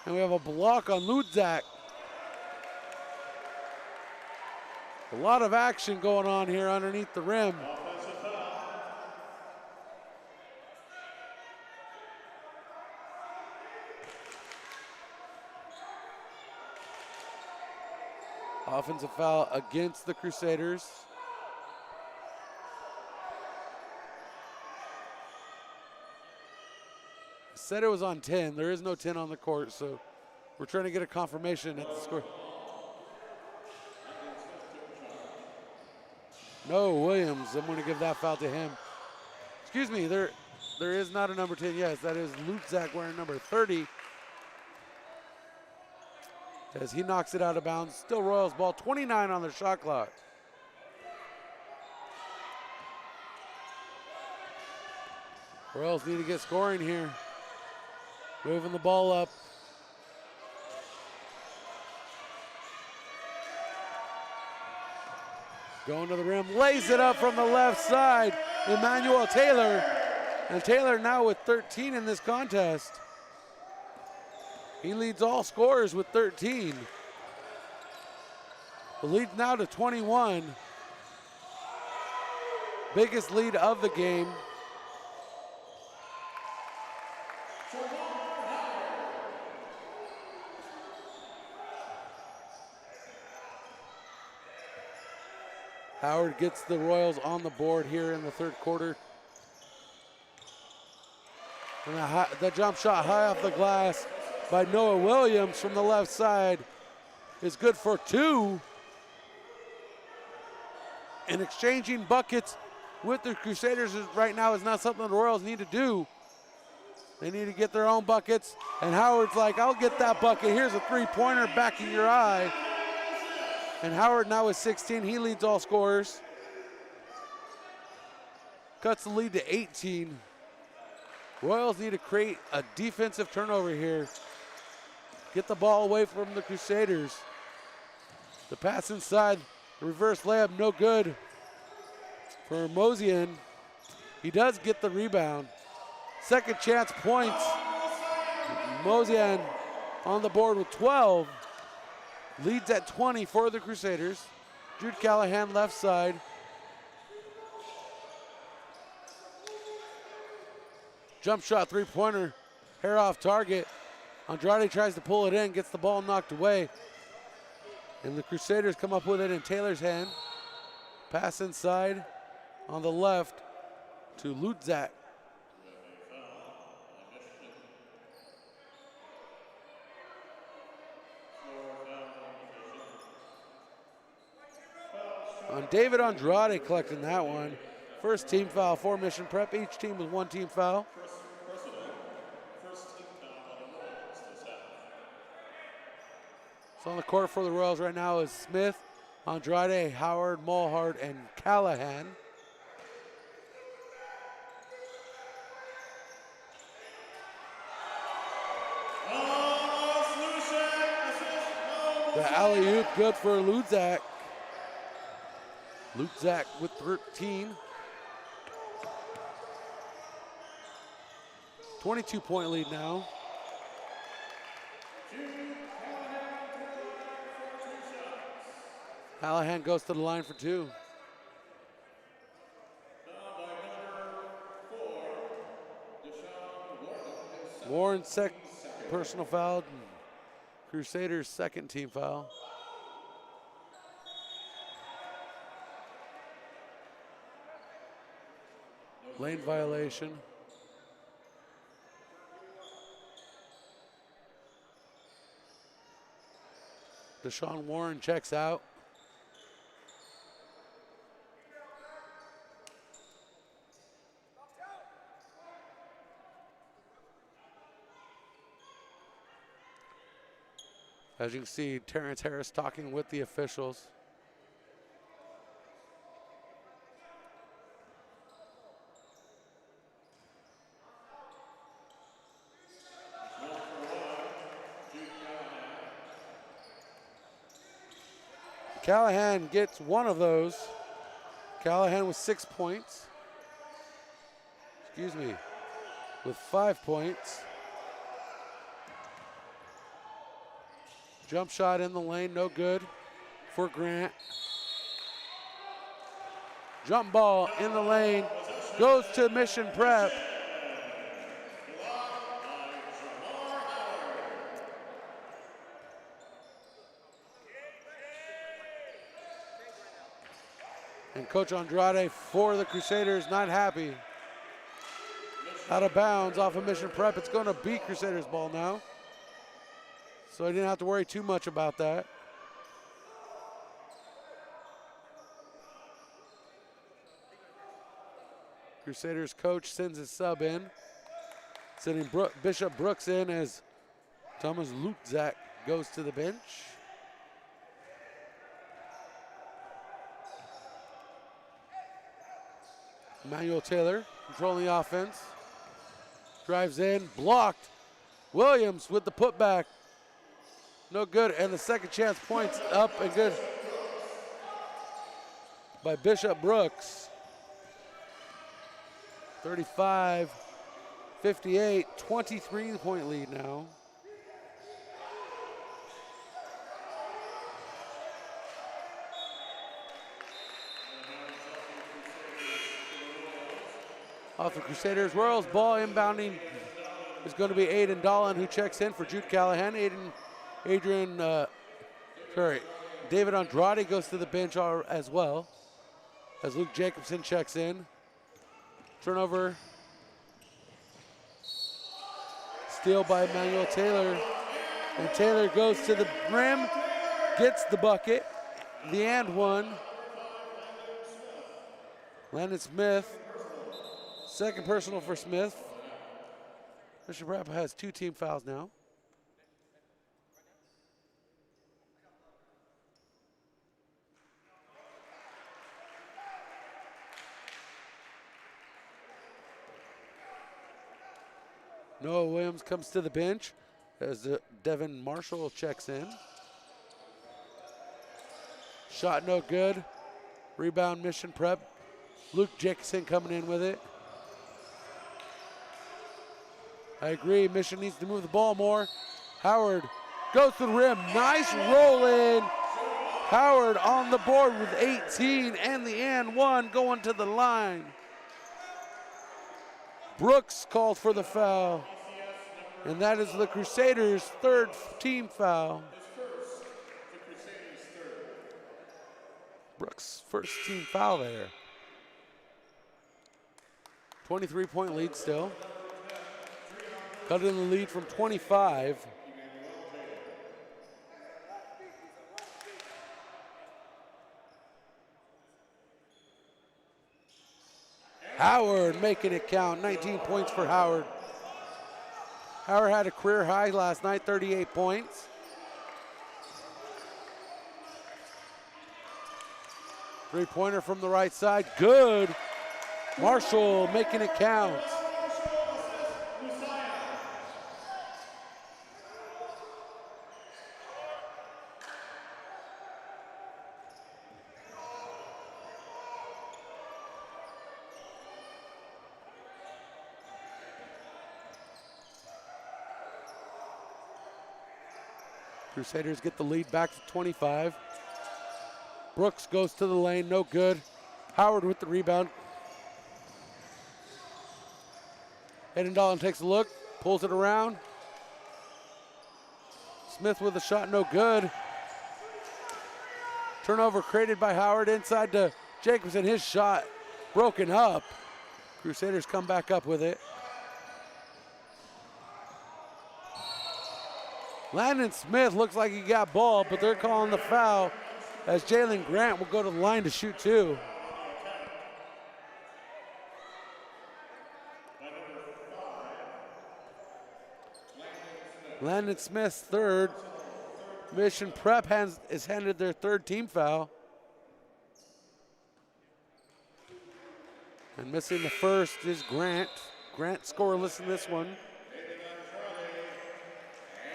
And we have a block on Ludzak. A lot of action going on here underneath the rim. Offensive foul against the Crusaders. Said it was on 10. There is no 10 on the court, so we're trying to get a confirmation at the score. No, Williams. I'm going to give that foul to him. Excuse me, there is not a number 10. Yes, that is Lutzak wearing number 30. As he knocks it out of bounds. Still Royals ball, 29 on the shot clock. Royals need to get scoring here. Moving the ball up. Going to the rim, lays it up from the left side. Emmanuel Taylor. And Taylor now with 13 in this contest. He leads all scorers with 13. The lead now to 21. Biggest lead of the game. Howard gets the Royals on the board here in the third quarter. And the jump shot high off the glass by Noah Williams from the left side is good for 2. And exchanging buckets with the Crusaders right now is not something the Royals need to do. They need to get their own buckets. And Howard's like, I'll get that bucket. Here's a 3-pointer back in your eye. And Howard now with 16. He leads all scorers. cuts the lead to 18. Royals need to create a defensive turnover here. Get the ball away from the Crusaders. The pass inside, the reverse layup, no good for Mosian. He does get the rebound. Second chance points. Mosian on the board with 12. Leads at 20 for the Crusaders. Jude Callahan left side. Jump shot, three-pointer. Hair off target. Andrade tries to pull it in, gets the ball knocked away. And the Crusaders come up with it in Taylor's hand. Pass inside on the left to Lutzak. On David Andrade collecting that one. First team foul for Mission Prep. Each team with one team foul. So on the court for the Royals right now is Smith, Andrade, Howard, Mulhart, and Callahan. The alley-oop good for Lutzak. Lutzak with 13. 22-point lead now. Callahan goes to the line for two. Warren's personal foul. Crusaders' second team foul. Lane violation. Deshaun Warren checks out. As you can see, Terrence Harris talking with the officials. Callahan gets one of those. Callahan with 6 points. Excuse me, with 5 points. Jump shot in the lane, no good for Grant. Jump ball in the lane, goes to Mission Prep. And Coach Andrade for the Crusaders not happy. Out of bounds off of Mission Prep. It's going to be Crusaders ball now. So I didn't have to worry too much about that. Crusaders coach sends his sub in. Sending Bishop Brooks in as Thomas Lutzak goes to the bench. Emmanuel Taylor controlling the offense. Drives in, blocked. Williams with the putback. No good, and the second chance points up and good by Bishop Brooks. 35-58, 23-point lead now. Off the Crusaders, Royals ball inbounding is going to be Aiden Dolan, who checks in for Jude Callahan. David Andrade goes to the bench as well as Luke Jacobson checks in. Turnover. Steal by Emmanuel Taylor. And Taylor goes to the rim, gets the bucket, the and one. Landon Smith, second personal for Smith. Bishop Prep has 2 team fouls now. Noah Williams comes to the bench as Devin Marshall checks in. Shot no good. Rebound Mission Prep. Luke Jacobson coming in with it. I agree, Mission needs to move the ball more. Howard goes to the rim, nice roll in. Howard on the board with 18 and the and one going to the line. Brooks called for the foul, and that is the Crusaders' third team foul. Brooks' first team foul there. 23-point lead still. Cut in the lead from 25. Howard making it count, 19 points for Howard. Howard had a career high last night, 38 points. Three-pointer from the right side, good. Marshall making it count. Crusaders get the lead back to 25. Brooks goes to the lane, no good. Howard with the rebound. Hayden Dolan takes a look, pulls it around. Smith with a shot, no good. Turnover created by Howard inside to Jacobson. His shot broken up. Crusaders come back up with it. Landon Smith looks like he got ball, but they're calling the foul as Jalen Grant will go to the line to shoot two. Landon Smith's third. Mission Prep is handed their third team foul. And missing the first is Grant. Grant scoreless in this one.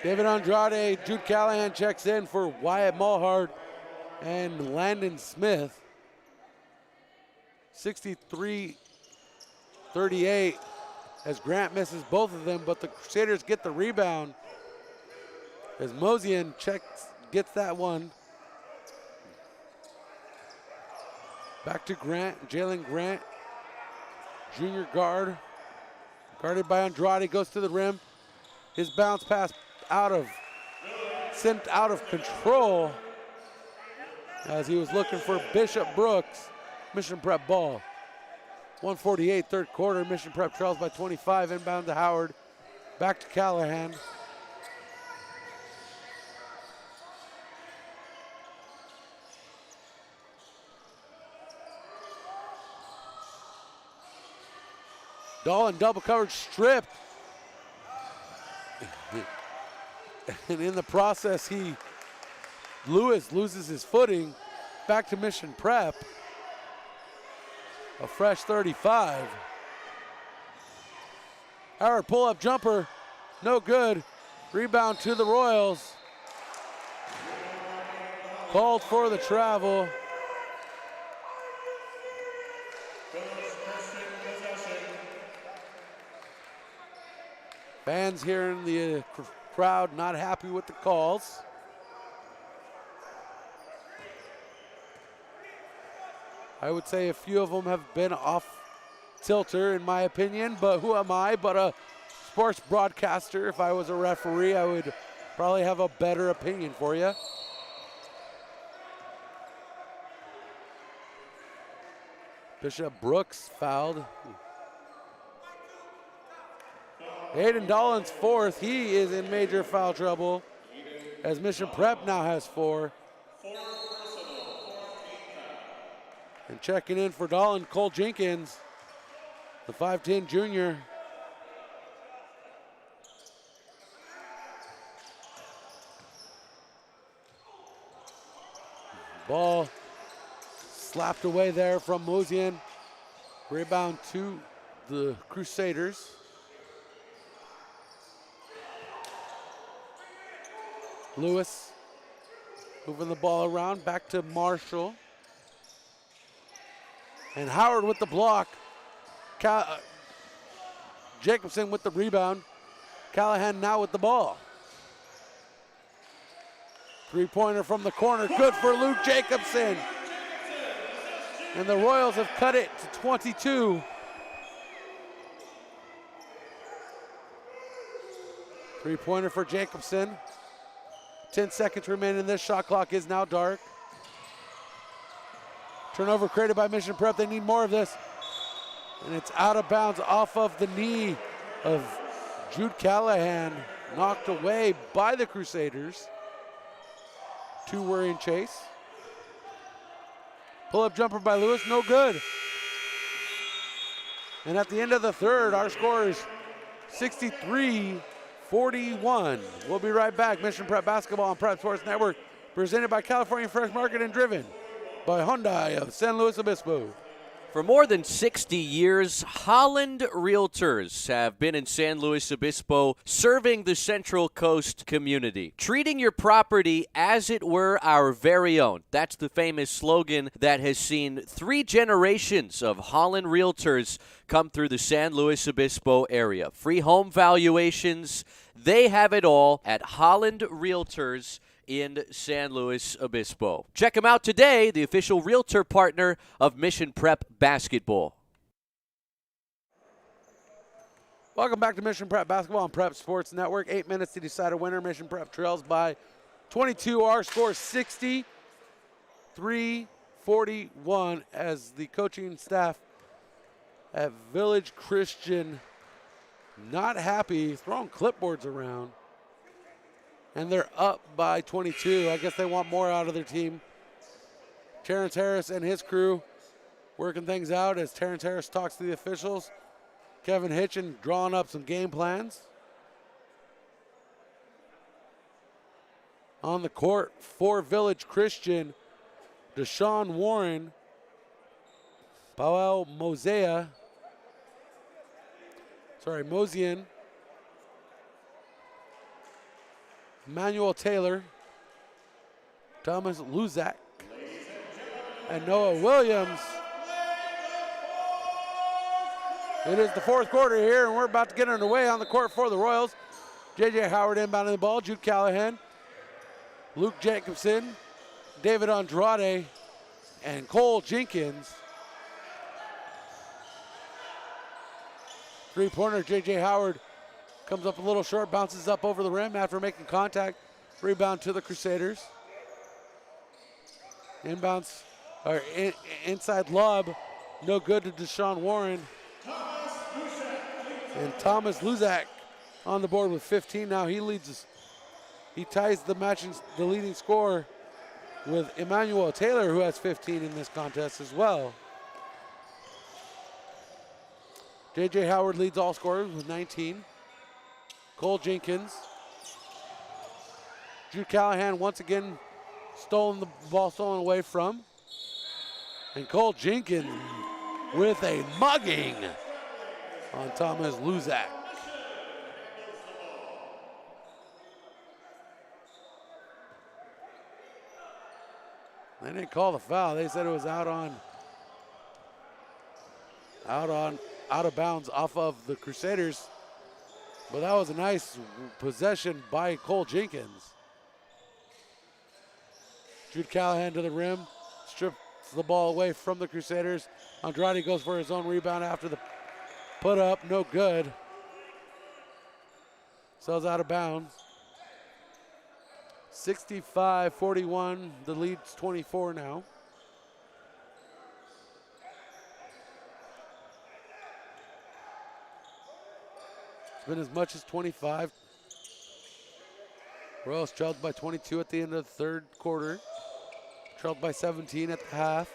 David Andrade, Jude Callahan checks in for Wyatt Mulhart and Landon Smith. 63-38 as Grant misses both of them, but the Crusaders get the rebound as Mosian gets that one. Back to Grant, Jalen Grant, junior guard, guarded by Andrade, goes to the rim. His bounce pass sent out of control as he was looking for Bishop Brooks. Mission Prep ball. 1:48 third quarter. Mission Prep trails by 25. Inbound to Howard. Back to Callahan. Dolan double coverage stripped. And in the process, Lewis loses his footing. Back to Mission Prep. A fresh 35. Howard pull-up jumper, no good. Rebound to the Royals. Called for the travel. Fans here in the crowd not happy with the calls. I would say a few of them have been off tilter in my opinion, but who am I but a sports broadcaster? If I was a referee, I would probably have a better opinion for you. Bishop Brooks fouled. Hayden Dolan's fourth. He is in major foul trouble as Mission Prep now has 4. And checking in for Dolan, Cole Jenkins, the 5'10 junior. Ball slapped away there from Mosian. Rebound to the Crusaders. Lewis moving the ball around, back to Marshall. And Howard with the block. Jacobson with the rebound. Callahan now with the ball. Three-pointer from the corner, good for Luke Jacobson. And the Royals have cut it to 22. Three-pointer for Jacobson. 10 seconds remaining. This shot clock is now dark. Turnover created by Mission Prep. They need more of this. And it's out of bounds off of the knee of Jude Callahan. Knocked away by the Crusaders. Two were in chase. Pull-up jumper by Lewis, no good. And at the end of the third, our score is 63-41. We'll be right back. Mission Prep Basketball on Prep Sports Network, presented by California Fresh Market and driven by Hyundai of San Luis Obispo.
For more than 60 years, Holland Realtors have been in San Luis Obispo serving the Central Coast community, treating your property as it were our very own. That's the famous slogan that has seen 3 generations of Holland Realtors come through the San Luis Obispo area. Free home valuations, they have it all at Holland Realtors in San Luis Obispo. Check them out today, the official realtor partner of Mission Prep Basketball.
Welcome back to Mission Prep Basketball on Prep Sports Network. 8 minutes to decide a winner. Mission Prep trails by 22. Our score 63-41 as the coaching staff at Village Christian not happy, throwing clipboards around. And they're up by 22. I guess they want more out of their team. Terrence Harris and his crew working things out as Terrence Harris talks to the officials. Kevin Hitchen drawing up some game plans. On the court for Village Christian, Deshaun Warren, Powell Mosian, Emmanuel Taylor, Thomas Luzak, and Noah Williams. It is the fourth quarter here, and we're about to get underway on the court for the Royals. J.J. Howard inbounding the ball, Jude Callahan, Luke Jacobson, David Andrade, and Cole Jenkins. Three-pointer, J.J. Howard comes up a little short, bounces up over the rim after making contact. Rebound to the Crusaders. Inbounds, or inside lob, no good to Deshaun Warren. And Thomas Luzak on the board with 15 now. He ties the leading scorer with Emmanuel Taylor, who has 15 in this contest as well. J.J. Howard leads all scorers with 19. Cole Jenkins. Jude Callahan once again the ball stolen away from. And Cole Jenkins with a mugging on Thomas Luzak. They didn't call the foul. They said it was out of bounds off of the Crusaders. But that was a nice possession by Cole Jenkins. Jude Callahan to the rim, strips the ball away from the Crusaders. Andrade goes for his own rebound after the put up, no good. So it's out of bounds. 65-41, the lead's 24 now. It's been as much as 25. Royals trailed by 22 at the end of the third quarter. Trailed by 17 at the half.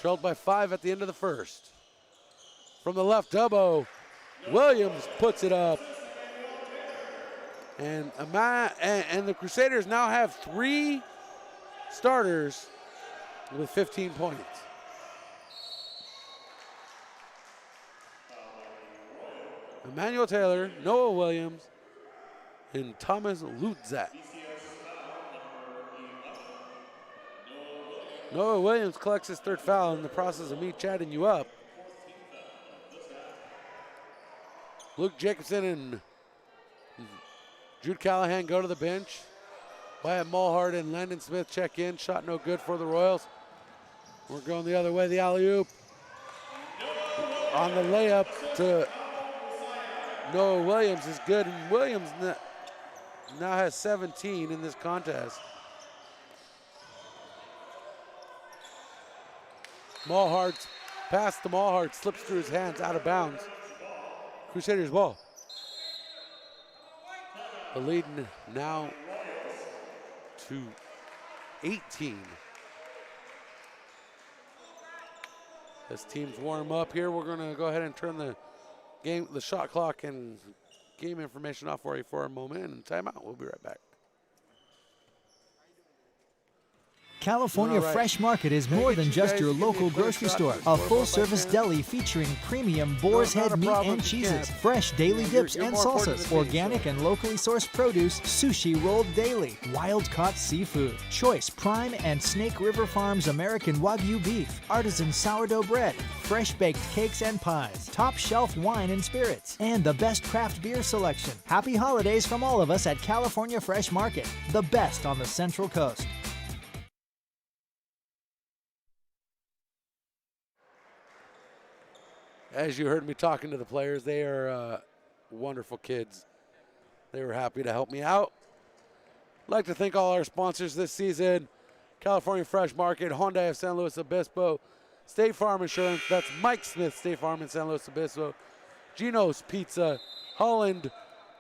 Trailed by 5 at the end of the first. From the left elbow, Williams puts it up. And the Crusaders now have 3 starters with 15 points. Emmanuel Taylor, Noah Williams, and Thomas Luzak. Noah Williams collects his third foul in the process of me chatting you up. Luke Jacobson and Jude Callahan go to the bench. Wyatt Mulhart and Landon Smith check in. Shot no good for the Royals. We're going the other way. The alley-oop on the layup to Noah Williams is good. And Williams now has 17 in this contest. Mulhart's pass to Mulhart slips through his hands, out of bounds. Crusaders ball. The lead now to 18. As teams warm up here, we're going to go ahead and turn the shot clock and game information off for you for a moment and timeout. We'll be right back.
California Fresh Market is more than just your local grocery store. A full-service deli featuring premium boar's head meat and cheeses, fresh daily dips and salsas, organic and locally sourced produce, sushi rolled daily, wild-caught seafood, choice prime and Snake River Farms American Wagyu beef, artisan sourdough bread, fresh-baked cakes and pies, top-shelf wine and spirits, and the best craft beer selection. Happy holidays from all of us at California Fresh Market, the best on the Central Coast.
As you heard me talking to the players, they are wonderful kids. They were happy to help me out. I'd like to thank all our sponsors this season: California Fresh Market, Hyundai of San Luis Obispo, State Farm Insurance, that's Mike Smith, State Farm in San Luis Obispo, Gino's Pizza, Holland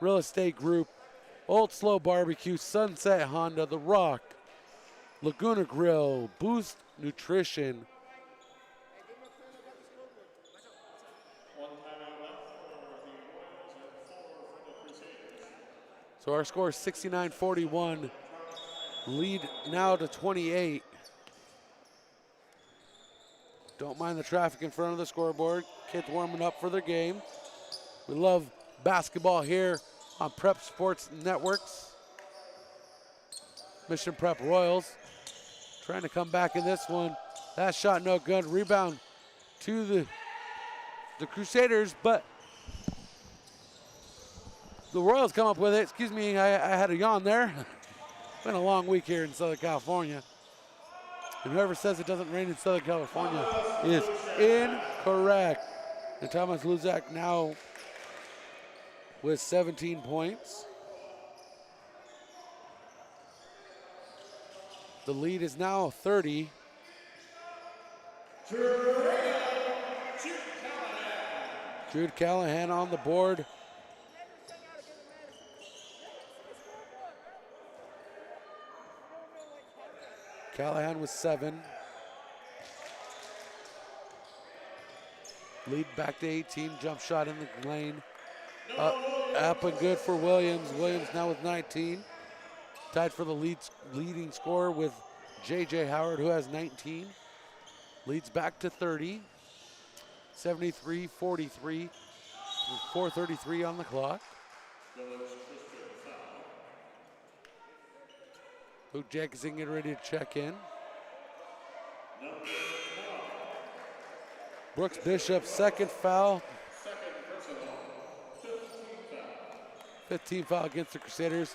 Real Estate Group, Old Slow Barbecue, Sunset Honda, The Rock, Laguna Grill, Boost Nutrition, so our score is 69-41. Lead now to 28. Don't mind the traffic in front of the scoreboard. Kids warming up for their game. We love basketball here on Prep Sports Networks. Mission Prep Royals trying to come back in this one. That shot no good. Rebound to the Crusaders, but the Royals come up with it. Excuse me, I had a yawn there. It's been a long week here in Southern California. And whoever says it doesn't rain in Southern California is incorrect. And Thomas Luzak now with 17 points. The lead is now 30. Jude Callahan on the board. Callahan with 7. Lead back to 18. Jump shot in the lane. Up and good for Williams. Williams now with 19. Tied for the leading scorer with J.J. Howard, who has 19. Leads back to 30. 73-43. 4:33 on the clock. Luke Jacobson getting ready to check in. Brooks Bishop, second foul. 15th foul against the Crusaders.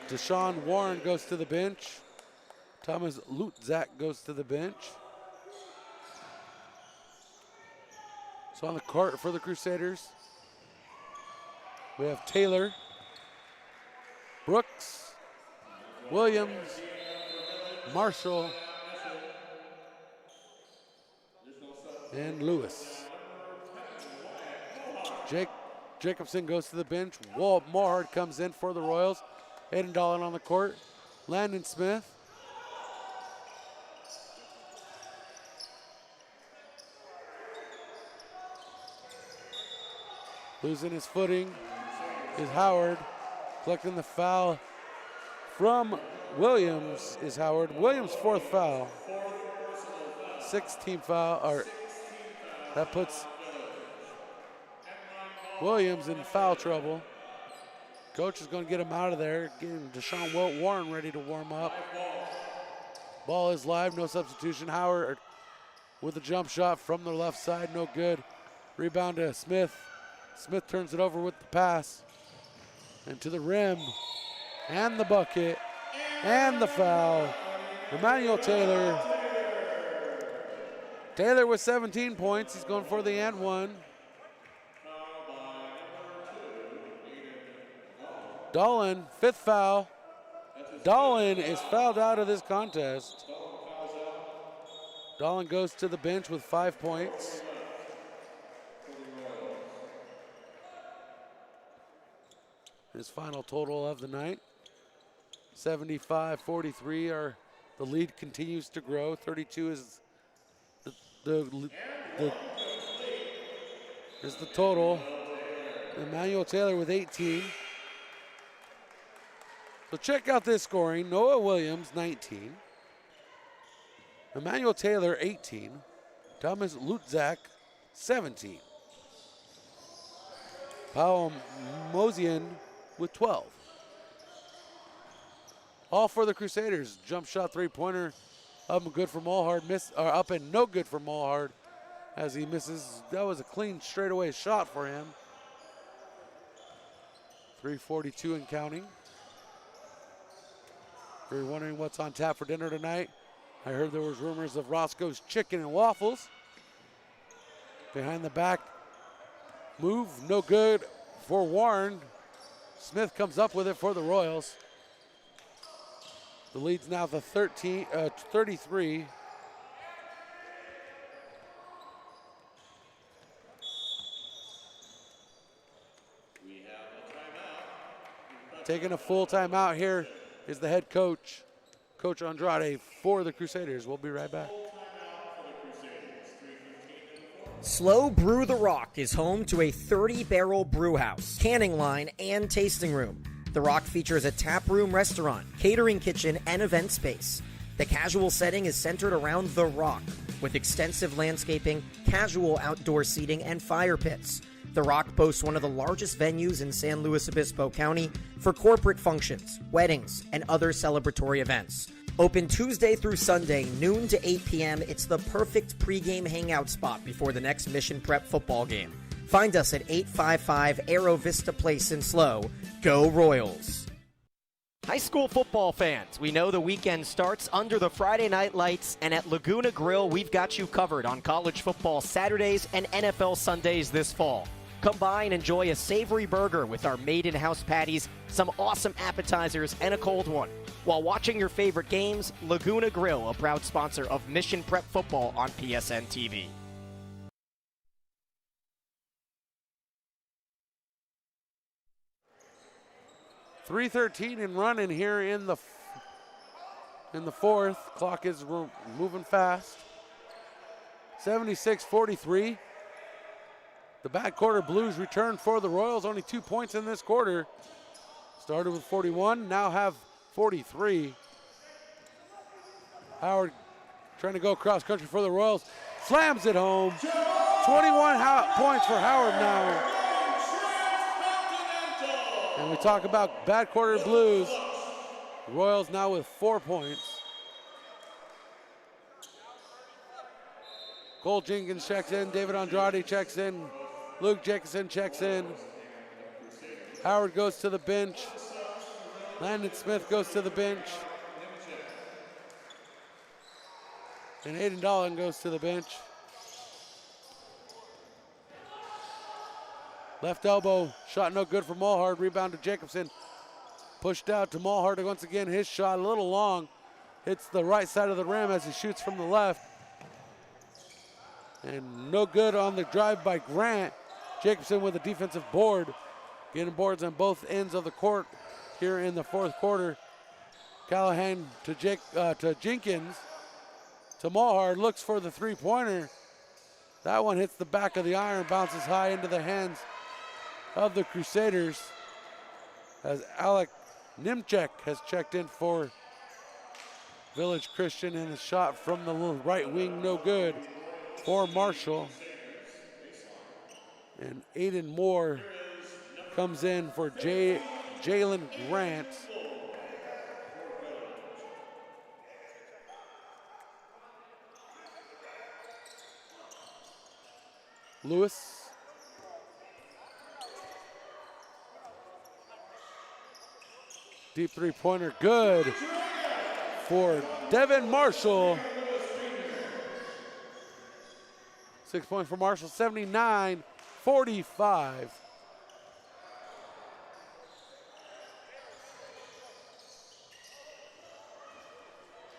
Deshaun Warren goes to the bench. Thomas Lutzak goes to the bench. So on the court for the Crusaders, we have Taylor, Brooks, Williams, Marshall, and Lewis. Jacobson goes to the bench. Walt Morhard comes in for the Royals. Aiden Dolan on the court. Landon Smith. Losing his footing is Howard. Collecting the foul from Williams is Howard. Williams' 4th foul. 16th foul, or that puts Williams in foul trouble. Coach is going to get him out of there, getting Deshaun Warren ready to warm up. Ball is live, no substitution. Howard with a jump shot from the left side, no good. Rebound to Smith. Smith turns it over with the pass. And to the rim. And the bucket. And the foul. Emmanuel Taylor. Taylor with 17 points. He's going for the and one. Dolan, fifth foul. Dolan is fouled out of this contest. Dolan goes to the bench with 5 points. His final total of the night, 75-43. The lead continues to grow. 32 is the total. Emmanuel Taylor with 18. So check out this scoring. Noah Williams, 19. Emmanuel Taylor, 18. Thomas Lutzak, 17. Paul Mosian with 12. All for the Crusaders. Jump shot three-pointer up and good for Mulhard. Up and no good for Mulhard as he misses. That was a clean straightaway shot for him. 3:42 and counting. If you're wondering what's on tap for dinner tonight, I heard there was rumors of Roscoe's Chicken and Waffles. Behind the back move, no good for Warren. Smith comes up with it for the Royals. The lead's now the 33. Taking a full timeout here is the head coach, Coach Andrade, for the Crusaders. We'll be right back.
Slow Brew the Rock is home to a 30-barrel brew house, canning line, and tasting room. The Rock features a tap room restaurant, catering kitchen, and event space. The casual setting is centered around The Rock, with extensive landscaping, casual outdoor seating, and fire pits. The Rock boasts one of the largest venues in San Luis Obispo County for corporate functions, weddings, and other celebratory events. Open Tuesday through Sunday, noon to 8 p.m., it's the perfect pregame hangout spot before the next Mission Prep football game. Find us at 855 Aero Vista Place in SLO. Go Royals!
High school football fans, we know the weekend starts under the Friday night lights, and at Laguna Grill, we've got you covered on college football Saturdays and NFL Sundays this fall. Come by and enjoy a savory burger with our made-in-house patties, some awesome appetizers, and a cold one. While watching your favorite games, Laguna Grill, a proud sponsor of Mission Prep Football on PSNtv.
.313 and running here in the fourth. Clock is moving fast. 76-43. The back quarter Blues return for the Royals. Only 2 points in this quarter. Started with 41, now have 43. Howard trying to go cross country for the Royals. Slams it home. 21 points for Howard now. And we talk about bad quarter Blues. Royals now with 4 points. Cole Jenkins checks in. David Andrade checks in. Luke Jacobson checks in. Howard goes to the bench. Landon Smith goes to the bench. And Aiden Dolan goes to the bench. Left elbow, shot no good for Mulhard. Rebound to Jacobson. Pushed out to Mulhard once again. His shot a little long. Hits the right side of the rim as he shoots from the left. And no good on the drive by Grant. Jacobson with a defensive board. Getting boards on both ends of the court here in the fourth quarter. Callahan to Jenkins. To Mulhard, looks for the three-pointer. That one hits the back of the iron, bounces high into the hands of the Crusaders as Alec Nimchek has checked in for Village Christian, and a shot from the right wing, no good for Marshall. And Aiden Moore comes in for Jalen Grant. Lewis. Deep three-pointer, good for Devin Marshall. 6 points for Marshall, 79-45.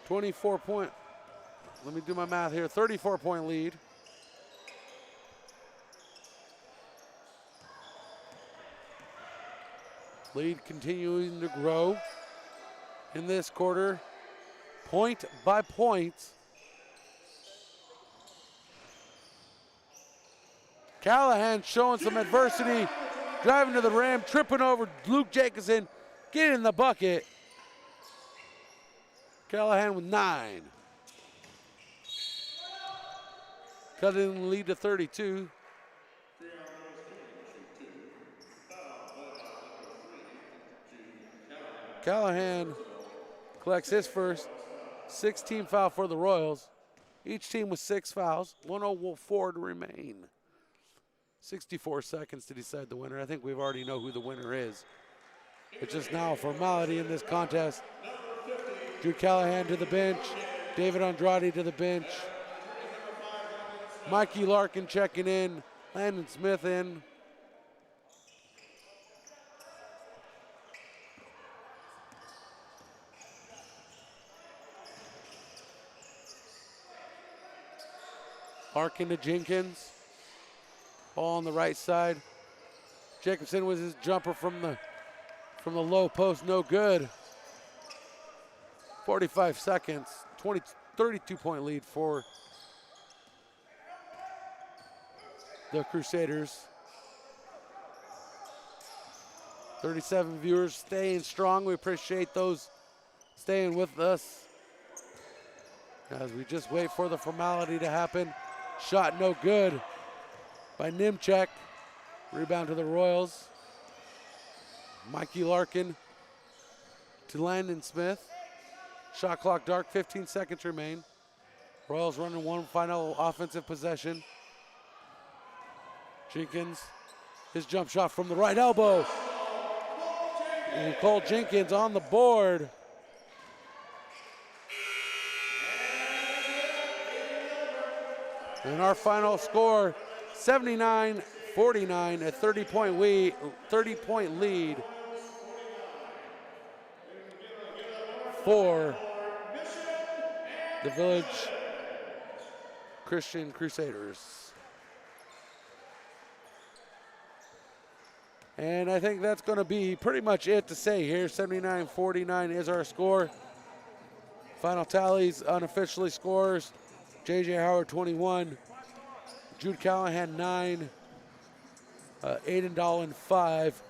24-point, let me do my math here, 34-point lead. Lead continuing to grow in this quarter, point by point. Callahan showing some adversity, driving to the rim, tripping over Luke Jacobson, getting in the bucket. Callahan with 9. Cutting the lead to 32. Callahan collects his first 16 foul for the Royals. Each team with 6 fouls, 104 to remain. 64 seconds to decide the winner. I think we already know who the winner is. It's just now a formality in this contest. Jude Callahan to the bench. David Andrade to the bench. Mikey Larkin checking in. Landon Smith in. Larkin to Jenkins. Ball on the right side. Jacobson with his jumper from the low post, no good. 45 seconds, 32-point lead for the Crusaders. 37 viewers staying strong. We appreciate those staying with us as we just wait for the formality to happen. Shot no good by Nimchek. Rebound to the Royals. Mikey Larkin to Landon Smith. Shot clock dark, 15 seconds remain. Royals running one final offensive possession. Jenkins, his jump shot from the right elbow. And Cole Jenkins on the board. And our final score, 79-49, a 30-point lead for the Village Christian Crusaders. And I think that's going to be pretty much it to say here. 79-49 is our score. Final tallies, unofficially scores. J.J. Howard 21, Jude Callahan 9, Aiden Dolan 5,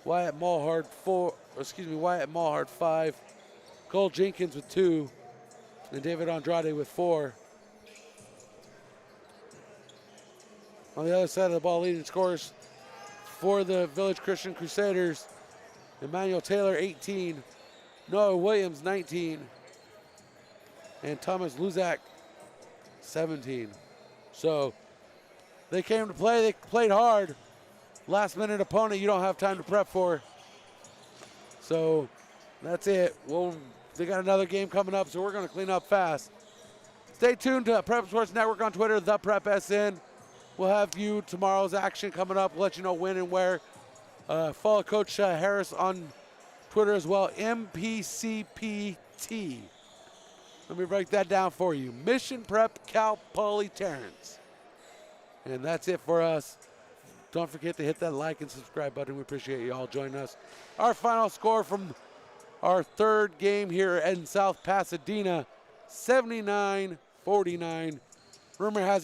Wyatt Mulhart 5, Cole Jenkins with 2, and David Andrade with 4. On the other side of the ball, leading scorers for the Village Christian Crusaders, Emmanuel Taylor 18, Noah Williams 19, and Thomas Luzak 17. So they came to play, they played hard. Last minute opponent you don't have time to prep for. So that's it. They got another game coming up, so we're going to clean up fast. Stay tuned to Prep Sports Network on Twitter, The Prep SN. We'll have you tomorrow's action coming up. We'll let you know when and where. Follow Coach Harris on Twitter as well, MPCPT. Let me break that down for you. Mission Prep Cal Poly Terrence. And that's it for us. Don't forget to hit that like and subscribe button. We appreciate you all joining us. Our final score from our third game here in South Pasadena, 79-49. Rumor has it